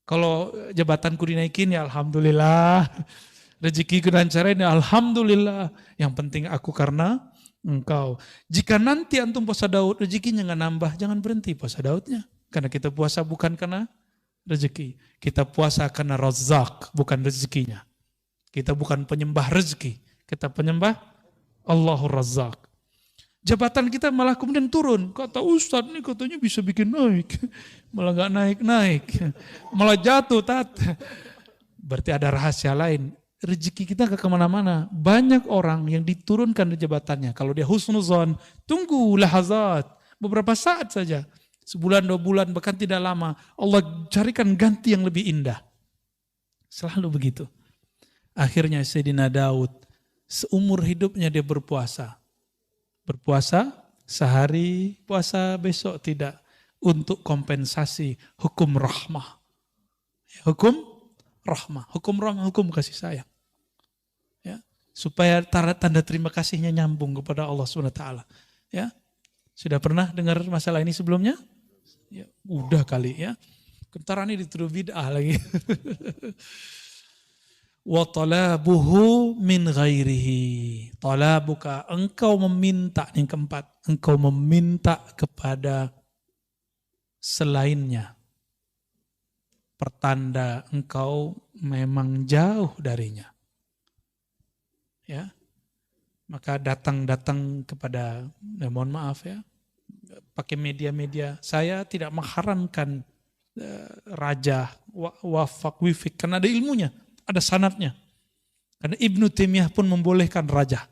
Kalau jabatanku dinaikin ya alhamdulillah. Rezekiku dilancarin ya alhamdulillah. Yang penting aku karena Engkau. Jika nanti antum puasa Daud rezekinya nggak nambah, jangan berhenti puasa Daudnya. Karena kita puasa bukan karena rezeki. Kita puasa karena Razzaq, bukan rezekinya. Kita bukan penyembah rezeki. Kita penyembah Allahur Razzaq. Jabatan kita malah kemudian turun. Kata Ustadz nih katanya bisa bikin naik. Malah gak naik-naik. Malah jatuh. Berarti ada rahasia lain. Rezeki kita gak kemana-mana. Banyak orang yang diturunkan di jabatannya. Kalau dia husnuzon, tunggu lahazat. Beberapa saat saja. Sebulan, 2 bulan, bahkan tidak lama. Allah carikan ganti yang lebih indah. Selalu begitu. Akhirnya Sayyidina Daud, seumur hidupnya dia berpuasa. Berpuasa sehari, puasa besok tidak. Untuk kompensasi hukum rahmah. Hukum rahmah, hukum kasih sayang. Ya. supaya tanda terima kasihnya nyambung kepada Allah SWT. Ya, sudah pernah dengar masalah ini sebelumnya? Ya, udah kali ya. Kentar ini dituduh bid'ah lagi. Wa talabuhu min ghairihi. Talabuka, engkau meminta, yang keempat, engkau meminta kepada selainnya. Pertanda engkau memang jauh darinya. Ya. Maka datang kepada, mohon maaf ya, pakai media-media. Saya tidak mengharamkan raja, wafak, wifik, karena ada ilmunya, ada sanadnya. Karena Ibnu Taimiyah pun membolehkan raja.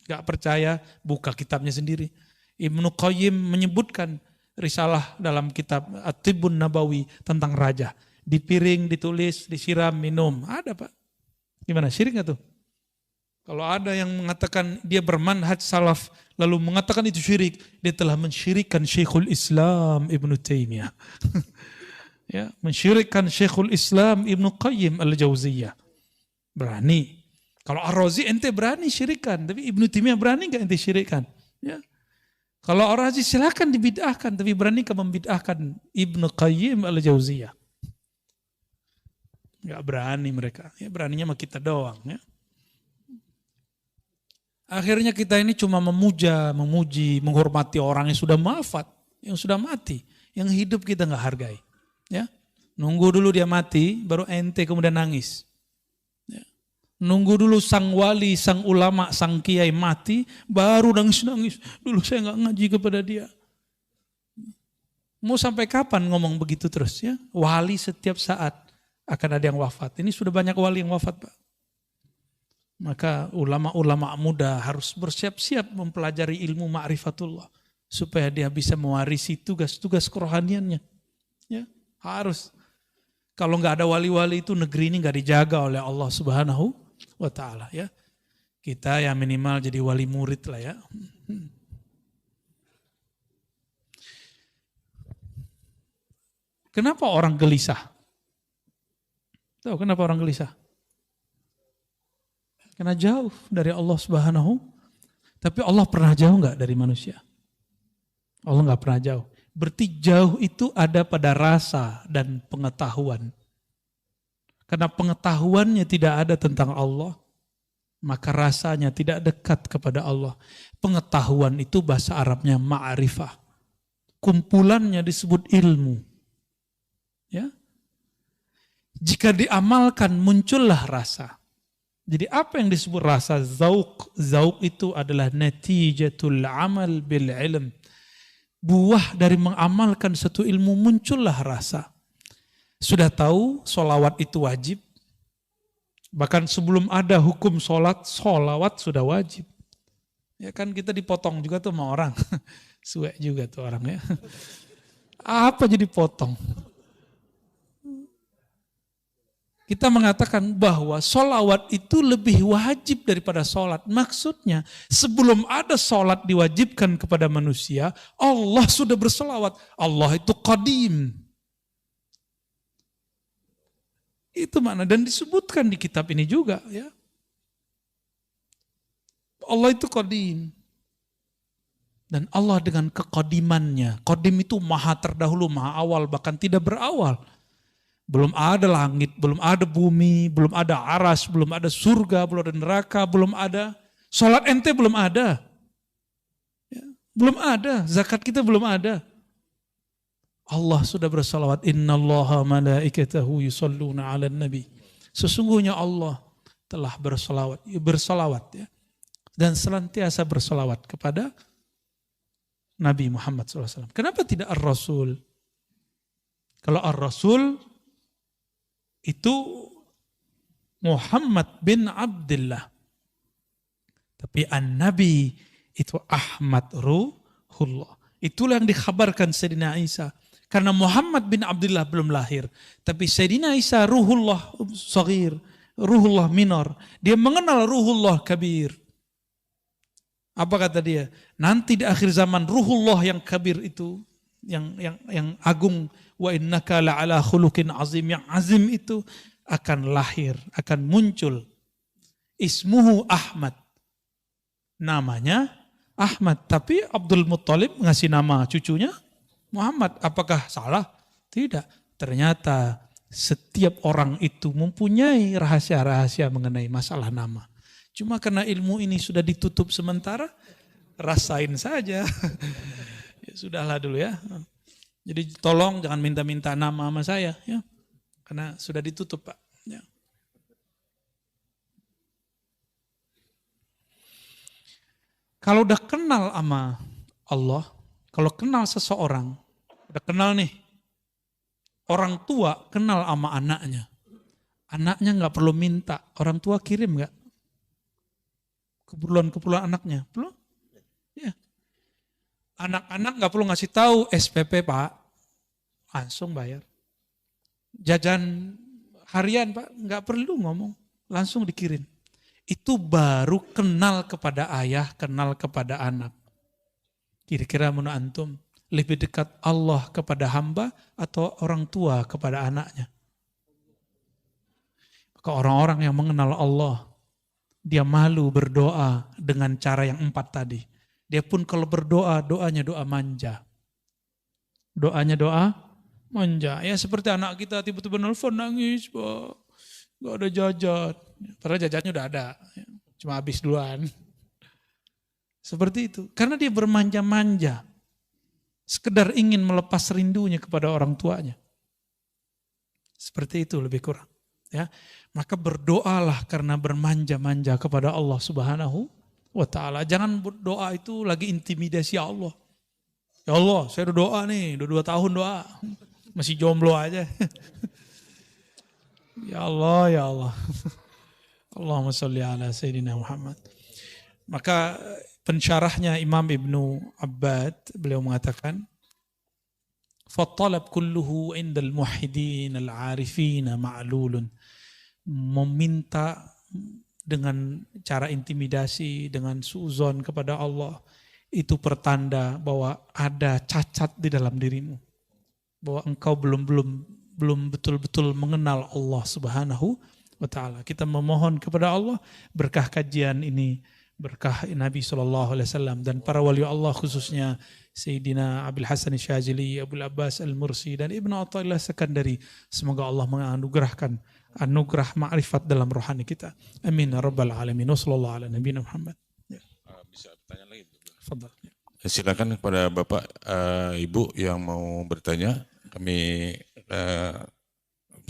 Gak percaya, buka kitabnya sendiri. Ibnu Qayyim menyebutkan risalah dalam kitab At-Tibbun Nabawi tentang raja. Di piring, ditulis, disiram, minum. Ada Pak. Gimana, syirik gak tuh? Kalau ada yang mengatakan dia bermanhaj salaf, lalu mengatakan itu syirik, dia telah mensyirikkan Syekhul Islam Ibnu Taimiyah. Ya, mensyirikkan Syekhul Islam Ibnu Qayyim Al-Jauziyah. Berani. Kalau Ar-Razi ente berani syirikan, tapi Ibnu Taimiyah berani enggak ente syirikan? Ya. Kalau Ar-Razi silakan dibid'ahkan, tapi berani ke membid'ahkan Ibnu Qayyim Al-Jauziyah? Enggak berani mereka. Ya, beraninya sama kita doang, ya. Akhirnya kita ini cuma memuja, memuji, menghormati orang yang sudah wafat, yang sudah mati, yang hidup kita nggak hargai. Ya, nunggu dulu dia mati, baru ente kemudian nangis. Ya. Nunggu dulu sang wali, sang ulama, sang kiai mati, baru nangis-nangis. Dulu saya nggak ngaji kepada dia. Mau sampai kapan ngomong begitu terus ya? Wali setiap saat akan ada yang wafat. Ini sudah banyak wali yang wafat Pak. Maka ulama-ulama muda harus bersiap-siap mempelajari ilmu ma'rifatullah supaya dia bisa mewarisi tugas-tugas kerohaniannya. Ya, harus. Kalau nggak ada wali-wali itu negeri ini nggak dijaga oleh Allah Subhanahu wa taala ya. Kita ya minimal jadi wali murid lah ya. Kenapa orang gelisah? Tahu kenapa orang gelisah? Karena jauh dari Allah Subhanahu. Tapi Allah pernah jauh nggak dari manusia? Allah nggak pernah jauh. Berarti jauh itu ada pada rasa dan pengetahuan. Karena pengetahuannya tidak ada tentang Allah, maka rasanya tidak dekat kepada Allah. Pengetahuan itu bahasa Arabnya ma'rifah. Kumpulannya disebut ilmu. Ya. Jika diamalkan muncullah rasa. Jadi apa yang disebut rasa zauq? Zauq itu adalah natijatul amal bil ilm. Buah dari mengamalkan satu ilmu muncullah rasa. Sudah tahu solawat itu wajib. Bahkan sebelum ada hukum solawat sudah wajib. Ya kan kita dipotong juga tuh sama orang. Suek juga tuh orang ya. Apa jadi potong? Kita mengatakan bahwa sholawat itu lebih wajib daripada sholat. Maksudnya sebelum ada sholat diwajibkan kepada manusia, Allah sudah bersolawat. Allah itu qadim. Itu makna dan disebutkan di kitab ini juga. Ya. Allah itu qadim. Dan Allah dengan kekodimannya. Qadim itu maha terdahulu, maha awal, bahkan tidak berawal. Belum ada langit, belum ada bumi, belum ada aras, belum ada surga, belum ada neraka, belum ada. Salat ente belum ada. Ya, belum ada, zakat kita belum ada. Allah sudah bersalawat. Innallaha malaikatahu yusalluna 'alan nabi. Sesungguhnya Allah telah bersalawat ya. Dan senantiasa bersalawat kepada Nabi Muhammad SAW. Kenapa tidak Ar-Rasul? Kalau Ar-Rasul itu Muhammad bin Abdullah. Tapi An-Nabi itu Ahmad Ruhullah. Itulah yang dikhabarkan Sayyidina Isa. Karena Muhammad bin Abdullah belum lahir. Tapi Sayyidina Isa Ruhullah Saghir, Ruhullah Minor. Dia mengenal Ruhullah Kabir. Apa kata dia? Nanti di akhir zaman Ruhullah yang Kabir itu, yang agung, wa innaka la'ala khuluqin azim, yang azim itu akan lahir, akan muncul. Ismuhu Ahmad. Namanya Ahmad. Tapi Abdul Muttalib ngasih nama cucunya Muhammad. Apakah salah? Tidak. Ternyata setiap orang itu mempunyai rahasia-rahasia mengenai masalah nama. Cuma karena ilmu ini sudah ditutup sementara, rasain saja. Ya sudahlah dulu ya. Jadi tolong jangan minta-minta nama sama saya ya. Karena sudah ditutup, Pak. Ya. Kalau udah kenal sama Allah, kalau kenal seseorang, udah kenal nih, orang tua kenal sama anaknya. Anaknya nggak perlu minta, orang tua kirim nggak? Keperluan anaknya, belum? Ya. Anak-anak nggak perlu ngasih tahu SPP Pak, langsung bayar. Jajan harian Pak, nggak perlu ngomong, langsung dikirim. Itu baru kenal kepada ayah, kenal kepada anak. Kira-kira menurut antum, lebih dekat Allah kepada hamba atau orang tua kepada anaknya? Maka orang-orang yang mengenal Allah, dia malu berdoa dengan cara yang 4 tadi. Dia pun kalau berdoa, doanya doa manja. Doanya doa manja. Ya seperti anak kita tiba-tiba nelfon nangis, Pak. Gak ada jajan. Padahal jajannya udah ada. Cuma habis duluan. Seperti itu. Karena dia bermanja-manja. Sekedar ingin melepas rindunya kepada orang tuanya. Seperti itu lebih kurang. Ya, maka berdoalah karena bermanja-manja kepada Allah Subhanahu wa ta'ala. Jangan berdoa itu lagi intimidasi Allah. Ya Allah, saya udah doa nih, udah 2 tahun doa. Masih jomblo aja. Ya Allah, ya Allah. Allahumma sholli ala Sayyidina Muhammad. Maka pensyarahnya Imam Ibnu Abbad, beliau mengatakan, فَالطَّلَبْ كُلُّهُ عِنْدَ الْمُوحِدِينَ الْعَارِفِينَ مَعْلُولٌ. Meminta dengan cara intimidasi, dengan suuzon kepada Allah, itu pertanda bahwa ada cacat di dalam dirimu. Bahwa engkau belum betul-betul mengenal Allah Subhanahu wa ta'ala. Kita memohon kepada Allah berkah kajian ini, berkah Nabi SAW dan para wali Allah khususnya Sayyidina Abil Hasan Syazili, Abul Abbas Al-Mursi dan Ibnu Athaillah Sekandari. Semoga Allah menganugerahkan anugerah ma'rifat dalam rohani kita. Amin ya rabbal alamin. Wassallallahu ala nabiyina Muhammad. Ya. Bisa bertanya lagi? Fadal. Silakan kepada Bapak, Ibu yang mau bertanya. Kami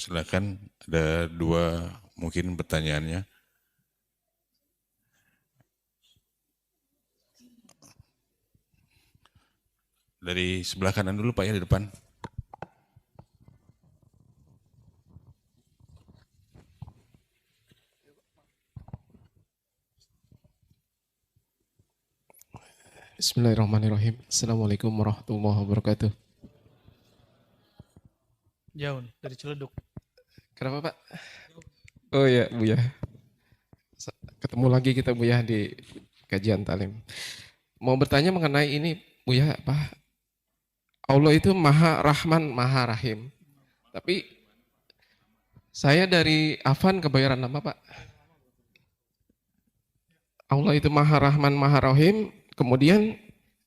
silakan, ada 2 mungkin pertanyaannya. Dari sebelah kanan dulu Pak ya, di depan. Bismillahirrahmanirrahim. Assalamualaikum warahmatullahi wabarakatuh. Jauh nih, dari Ciledug. Kenapa Pak? Oh iya Buya. Ketemu lagi kita Buya di kajian talim. Mau bertanya mengenai ini Buya, apa? Allah itu Maha Rahman, Maha Rahim. Tapi saya dari Afan kebayaran nama Pak. Allah itu Maha Rahman, Maha Rahim. Kemudian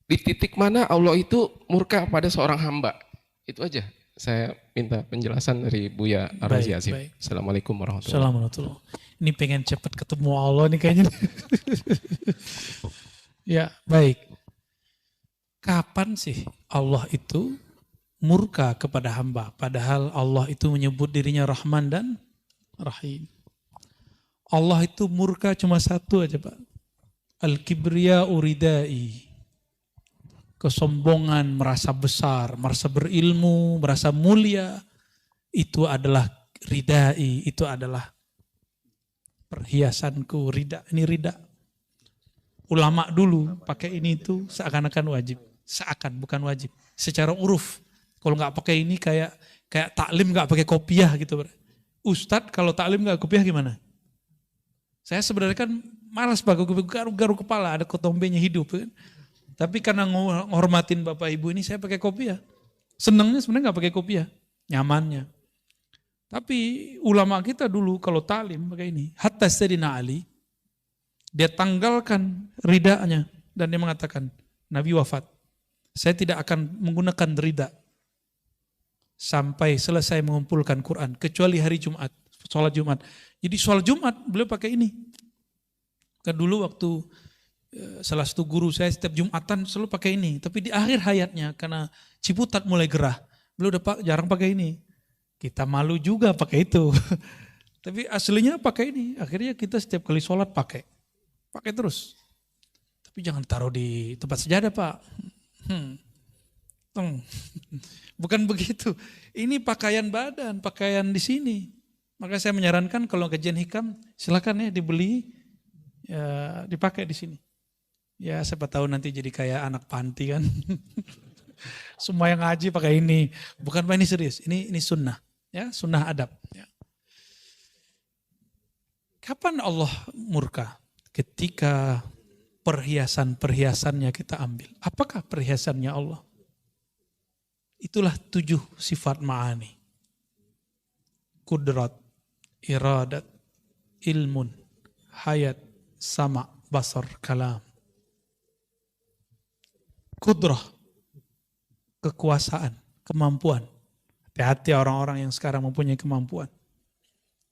di titik mana Allah itu murka pada seorang hamba. Itu aja. Saya minta penjelasan dari Buya Ar-Razi Azim. Assalamualaikum warahmatullahi wabarakatuh. Ini pengen cepat ketemu Allah nih kayaknya. Ya, baik. Kapan sih Allah itu murka kepada hamba? Padahal Allah itu menyebut dirinya Rahman dan Rahim. Allah itu murka cuma satu aja Pak. Al-kibriya uridai. Kesombongan, merasa besar, merasa berilmu, merasa mulia. Itu adalah ridai, itu adalah perhiasanku, rida. Ini rida. Ulama dulu pakai ini itu seakan-akan wajib. Seakan, bukan wajib. Secara uruf. Kalau nggak pakai ini kayak taklim nggak pakai kopiah gitu. Ustadz kalau taklim nggak kopiah gimana? Saya sebenarnya kan malas pakai garu kepala, ada kotombenya hidup kan. Tapi karena ngormatin Bapak Ibu ini saya pakai kopiah. Senangnya sebenarnya nggak pakai kopiah, nyamannya. Tapi ulama kita dulu kalau taklim pakai ini. Hatta Sayyidina Ali, Dia tanggalkan ridanya dan dia mengatakan, Nabi wafat. Saya tidak akan menggunakan rida sampai selesai mengumpulkan Quran, kecuali hari Jumat, sholat Jumat. Jadi sholat Jumat beliau pakai ini. Kan dulu waktu salah satu guru saya setiap Jumatan selalu pakai ini. Tapi di akhir hayatnya karena Ciputat mulai gerah, beliau udah jarang pakai ini. Kita malu juga pakai itu. Tapi aslinya pakai ini. Akhirnya kita setiap kali sholat pakai terus. Tapi jangan taruh di tempat sejadah Pak. Bukan begitu. Ini pakaian badan, pakaian di sini. Maka saya menyarankan kalau kajian hikam silakan ya dibeli, ya, dipakai di sini. Ya siapa tahu nanti jadi kayak anak panti kan. Semua yang ngaji pakai ini. Bukan Pak, ini serius. Ini sunnah. Ya, sunnah adab. Ya. Kapan Allah murka? Ketika perhiasan-perhiasannya kita ambil. Apakah perhiasannya Allah? Itulah 7 sifat ma'ani. Kudrat, iradat, ilmun, hayat, sama, basar, kalam. Kudrah, kekuasaan, kemampuan. Hati-hati orang-orang yang sekarang mempunyai kemampuan.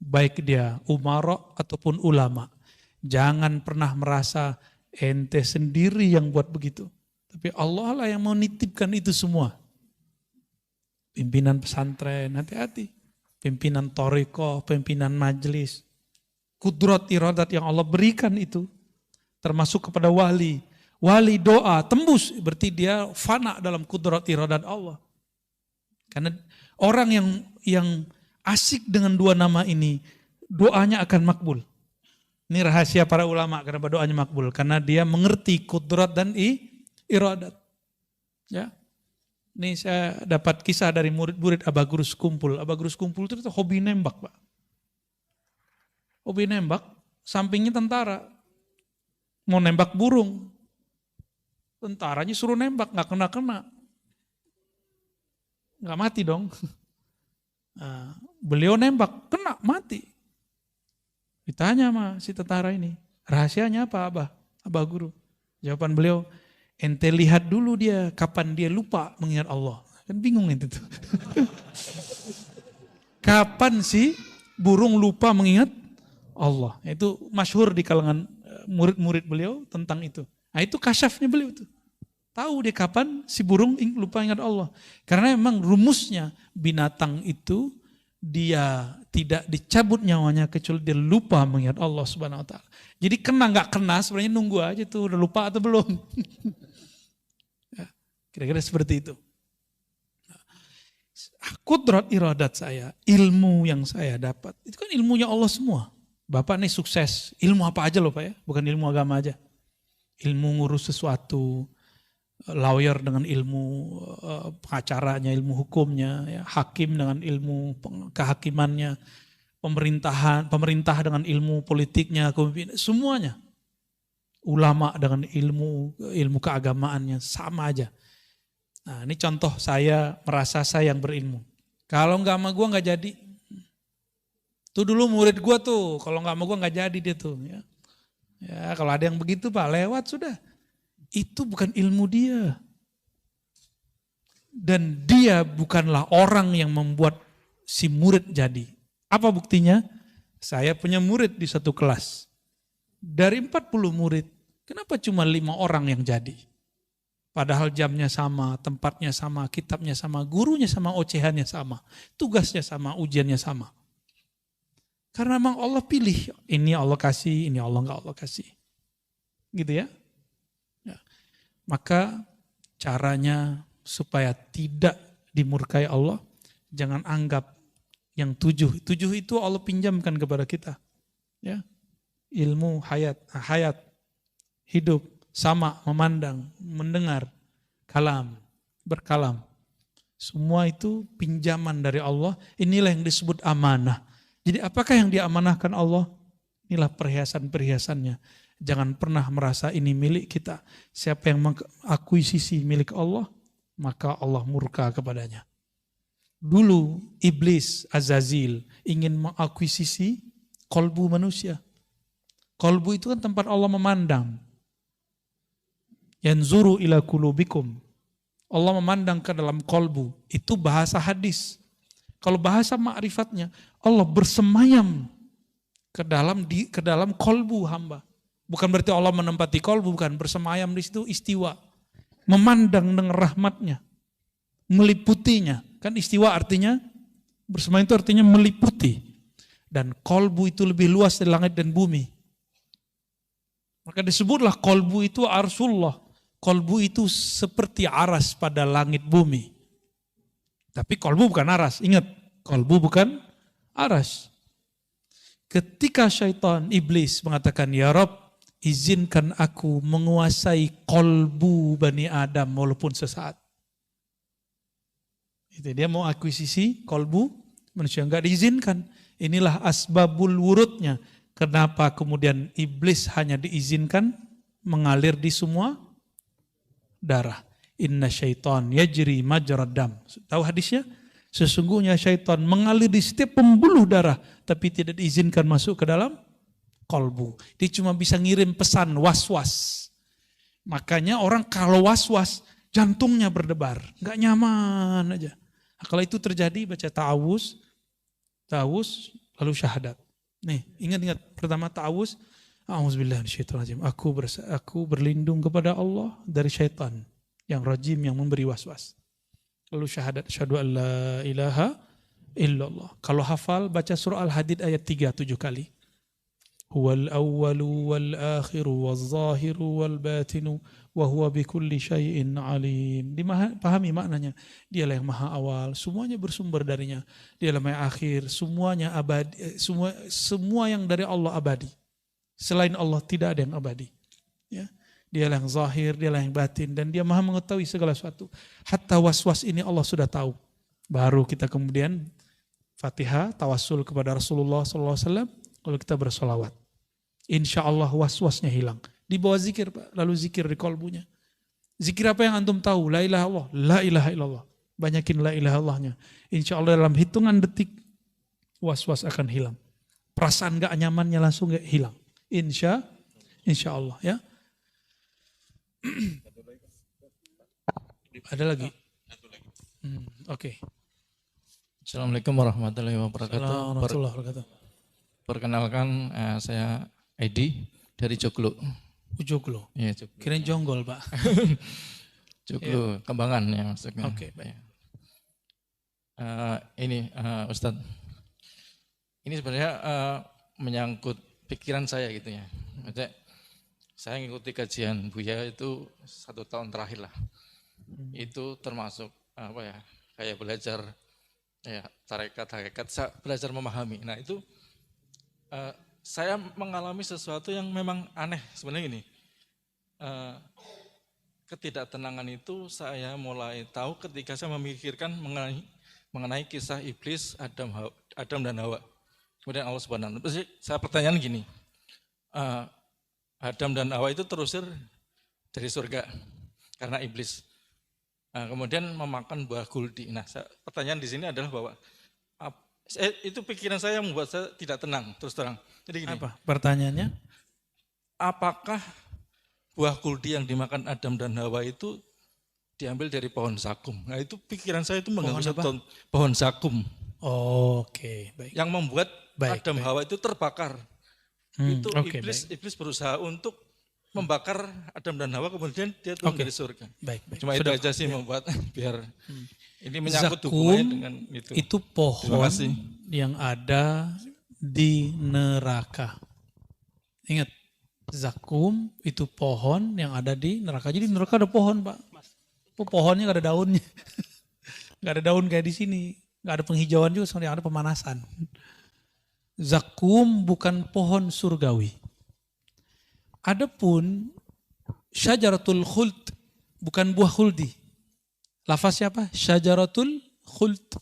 Baik dia umara ataupun ulama. Jangan pernah merasa ente sendiri yang buat begitu. Tapi Allah lah yang mau nitipkan itu semua. Pimpinan pesantren, hati-hati. Pimpinan thariqah, pimpinan majelis. Kudrat iradat yang Allah berikan itu. Termasuk kepada wali. Wali doa, tembus. Berarti dia fana dalam kudrat iradat Allah. Karena orang yang asik dengan 2 nama ini, doanya akan makbul. Ini rahasia para ulama kenapa doanya makbul. Karena dia mengerti kudrat dan iradat. Ya. Ini saya dapat kisah dari murid-murid Aba Gurus Kumpul. Aba Gurus Kumpul itu hobi nembak, Pak. Hobi nembak, sampingnya tentara. Mau nembak burung. Tentaranya suruh nembak, gak kena-kena. Gak mati dong. Nah, beliau nembak, kena, mati. Ditanya sama si tentara ini, rahasianya apa Abah Guru? Jawaban beliau, ente lihat dulu dia kapan dia lupa mengingat Allah. Kan bingung ente tuh. Kapan sih burung lupa mengingat Allah? Itu masyhur di kalangan murid-murid beliau tentang itu. Nah itu kasyafnya beliau tuh. Tahu dia kapan si burung lupa ingat Allah. Karena memang rumusnya binatang itu dia tidak dicabut nyawanya kecuali dia lupa mengingat Allah Subhanahu wa taala. Jadi kena nggak kena sebenarnya nunggu aja tuh udah lupa atau belum. Ya, kira-kira seperti itu. Kudrat iradat saya, ilmu yang saya dapat, itu kan ilmunya Allah semua. Bapak nih sukses, ilmu apa aja loh Pak ya, bukan ilmu agama aja. Ilmu ngurus sesuatu, lawyer dengan ilmu pengacaranya, ilmu hukumnya, ya, hakim dengan ilmu kehakimannya, pemerintah dengan ilmu politiknya, semuanya. Ulama dengan ilmu keagamaannya sama aja. Nah ini contoh saya merasa saya yang berilmu. Kalau nggak sama gue nggak jadi. Tuh dulu murid gue tuh, kalau nggak sama gue nggak jadi dia tuh. Ya kalau ada yang begitu Pak, lewat sudah. Itu bukan ilmu dia. Dan dia bukanlah orang yang membuat si murid jadi. Apa buktinya? Saya punya murid di satu kelas. Dari 40 murid, kenapa cuma 5 orang yang jadi? Padahal jamnya sama, tempatnya sama, kitabnya sama, gurunya sama, ocehannya sama. Tugasnya sama, ujiannya sama. Karena memang Allah pilih, ini Allah kasih, ini Allah enggak Allah kasih. Gitu ya. Maka caranya supaya tidak dimurkai Allah, jangan anggap yang 7 itu Allah pinjamkan kepada kita. Ya, ilmu, hayat, hidup, sama, memandang, mendengar, kalam, berkalam. Semua itu pinjaman dari Allah. Inilah yang disebut amanah. Jadi apakah yang diamanahkan Allah? Inilah perhiasan-perhiasannya. Jangan pernah merasa ini milik kita. Siapa yang mengakuisisi milik Allah, maka Allah murka kepadanya. Dulu iblis Azazil ingin mengakuisisi kolbu manusia. Kolbu itu kan tempat Allah memandang. Yanzuru ila kulubikum. Allah memandang ke dalam kolbu. Itu bahasa hadis. Kalau bahasa ma'rifatnya, Allah bersemayam ke dalam kolbu hamba. Bukan berarti Allah menempati kolbu, bukan. Bersemayam di situ istiwa. Memandang dengan rahmatnya. Meliputinya. Kan istiwa artinya, bersemayam itu artinya meliputi. Dan kolbu itu lebih luas dari langit dan bumi. Maka disebutlah kolbu itu arsullah. Kolbu itu seperti aras pada langit bumi. Tapi kolbu bukan aras. Ingat, kolbu bukan aras. Ketika syaitan, iblis mengatakan, ya Rabb, izinkan aku menguasai kolbu Bani Adam walaupun sesaat. Itu dia mau akuisisi kolbu manusia, enggak diizinkan. Inilah asbabul wurudnya. Kenapa kemudian iblis hanya diizinkan mengalir di semua darah. Inna syaitan yajri majrad dam. Tahu hadisnya? Sesungguhnya syaitan mengalir di setiap pembuluh darah, tapi tidak diizinkan masuk ke dalam kolbu. Dia cuma bisa ngirim pesan was-was. Makanya orang kalau was-was, jantungnya berdebar. Nggak nyaman aja. Nah, kalau itu terjadi, baca ta'awuz, lalu syahadat. Nih, ingat-ingat. Pertama ta'awuz, a'udzubillahiminasyaitonirrajim. Aku berlindung kepada Allah dari syaitan yang rajim, yang memberi was-was. Lalu syahadat, asyhadu an la ilaha illallah. Kalau hafal, baca surah Al-Hadid ayat 3 7 kali. Huwal awwalu wal akhiru wal zahiru wal batinu wa huwa bikulli syai'in alim. Dipahami maknanya. Dialah yang maha awal, semuanya bersumber darinya. Dialah maha akhir, semuanya abadi, semua yang dari Allah abadi. Selain Allah tidak ada yang abadi. Ya. Dialah yang zahir, dialah yang batin, dan dia maha mengetahui segala sesuatu. Hatta was-was ini Allah sudah tahu. Baru kita kemudian Fatihah, tawassul kepada Rasulullah SAW, lalu kita bersolawat. Insya Allah was-wasnya hilang. Di bawah zikir, Pak. Lalu zikir di kolbunya. Zikir apa yang antum tahu? La ilaha Allah, la ilaha illallah. Banyakin la ilaha Allahnya. Insya Allah dalam hitungan detik, was-was akan hilang. Perasaan gak nyamannya langsung gak hilang. Insya Allah ya. Ada lagi? Oke. Assalamualaikum warahmatullahi Assalamualaikum warahmatullahi wabarakatuh. Perkenalkan, saya Edi dari Joglo. Joglo. Ya, Joglo. Kirain Jonggol, Pak. Joglo, Kembangan ya maksudnya. Oke, baik. Ustadz, ini sebenarnya menyangkut pikiran saya gitu ya. Maksudnya, saya ngikuti kajian Buya itu 1 tahun terakhir lah. Itu termasuk kayak belajar ya tarekat, belajar memahami. Nah itu saya mengalami sesuatu yang memang aneh sebenarnya ini. Ketidaktenangan itu saya mulai tahu ketika saya memikirkan mengenai kisah iblis, Adam dan Hawa. Kemudian Allah Subhanahu wa ta'ala. Saya pertanyaan gini, Adam dan Hawa itu terusir dari surga karena iblis. Nah, kemudian memakan buah guldi. Nah, pertanyaan di sini adalah bahwa itu pikiran saya yang membuat saya tidak tenang, terus terang. Jadi gini, apa pertanyaannya? Apakah buah guldi yang dimakan Adam dan Hawa itu diambil dari pohon zakum? Nah, itu pikiran saya itu mengganggu pohon zakum. Oke, baik. Yang membuat Adam Hawa itu terbakar. Itu iblis berusaha untuk membakar Adam dan Hawa, kemudian dia turun dari surga. Baik. Cuma itu aja sih membuat biar ini menyangkut hubungannya dengan itu. Itu pohon yang ada di neraka. Ingat, zakum itu pohon yang ada di neraka. Jadi di neraka ada pohon, Pak. Pohonnya nggak ada daunnya, nggak ada daun kayak di sini, nggak ada penghijauan juga, soalnya ada pemanasan. Zakum bukan pohon surgawi. Adapun syajaratul khuld bukan buah khuldi. Lafaznya apa? Syajaratul khuld.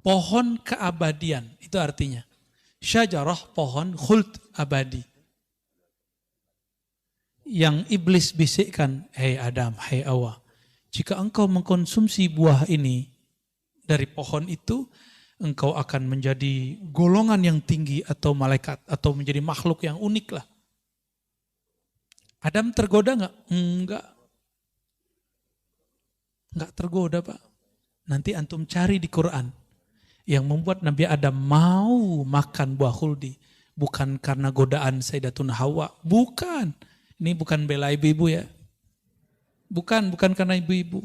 Pohon keabadian, itu artinya. Syajarah pohon, khuld abadi. Yang iblis bisikkan, hei Adam, hei Hawa, jika engkau mengkonsumsi buah ini dari pohon itu, engkau akan menjadi golongan yang tinggi atau malaikat atau menjadi makhluk yang unik lah. Adam tergoda nggak? Enggak tergoda Pak. Nanti antum cari di Quran. Yang membuat Nabi Adam mau makan buah khuldi. Bukan karena godaan Sayyidatuna Hawa. Bukan. Ini bukan bela ibu-ibu ya. Bukan karena ibu-ibu.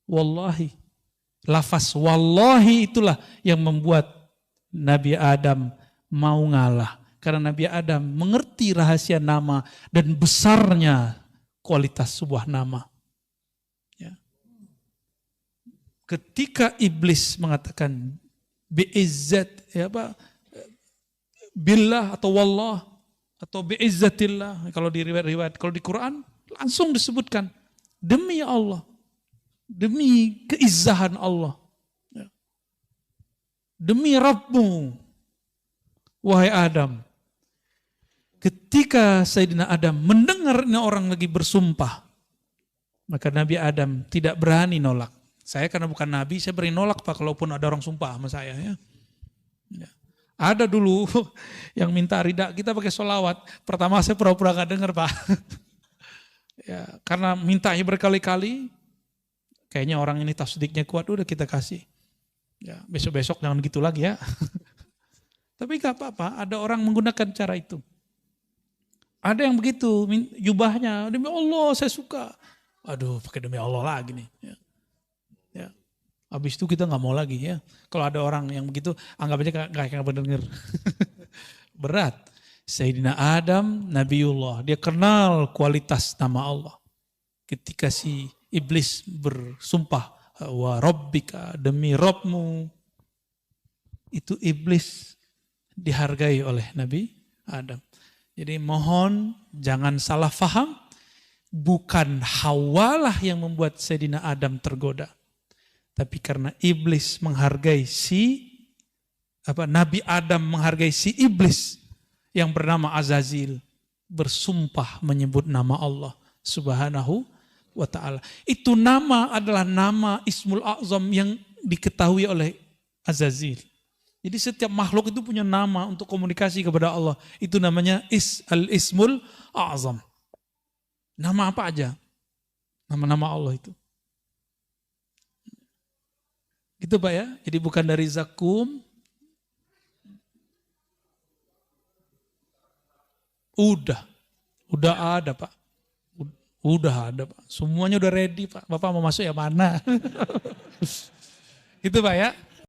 Wallahi. Lafaz wallahi itulah yang membuat Nabi Adam mau ngalah. Karena Nabi Adam mengerti rahasia nama dan besarnya kualitas sebuah nama. Ya. Ketika iblis mengatakan bi'izzat, ya apa, billah atau wallah atau bi'izzatillah, kalau di riwayat-riwayat, kalau di Quran langsung disebutkan demi Allah, demi keizzahan Allah, ya. Demi Rabbmu, wahai Adam. Ketika Sayyidina Adam mendengar ini orang lagi bersumpah, maka Nabi Adam tidak berani nolak. Saya karena bukan Nabi, saya berani nolak Pak kalaupun ada orang sumpah sama saya. Ya. Ya. Ada dulu yang minta ridha kita pakai sholawat. Pertama saya pura-pura gak dengar Pak. Ya, karena mintanya berkali-kali, kayaknya orang ini tasdiknya kuat, udah kita kasih. Ya, besok-besok jangan gitu lagi ya. Tapi gak apa-apa, ada orang menggunakan cara itu. Ada yang begitu, jubahnya, demi Allah saya suka. Aduh, pakai demi Allah lagi nih. Ya. Ya. Habis itu kita nggak mau lagi ya. Kalau ada orang yang begitu, anggap aja nggak benar. Berat. Sayyidina Adam, Nabiullah, dia kenal kualitas nama Allah. Ketika si iblis bersumpah, wa rabbika, demi Rabbmu, itu iblis dihargai oleh Nabi Adam. Jadi mohon jangan salah faham, bukan Hawalah yang membuat Sayyidina Adam tergoda. Tapi karena iblis menghargai Nabi Adam menghargai si iblis yang bernama Azazil, bersumpah menyebut nama Allah Subhanahu wa ta'ala. Itu nama adalah nama Ismul A'zam yang diketahui oleh Azazil. Jadi setiap makhluk itu punya nama untuk komunikasi kepada Allah. Itu namanya Al-Ismul A'zam. Nama apa aja? Nama-nama Allah itu. Gitu Pak ya. Jadi bukan dari Zakum. Udah ada Pak. Udah ada Pak. Semuanya udah ready Pak. Bapak mau masuk ya mana? Gitu Pak ya.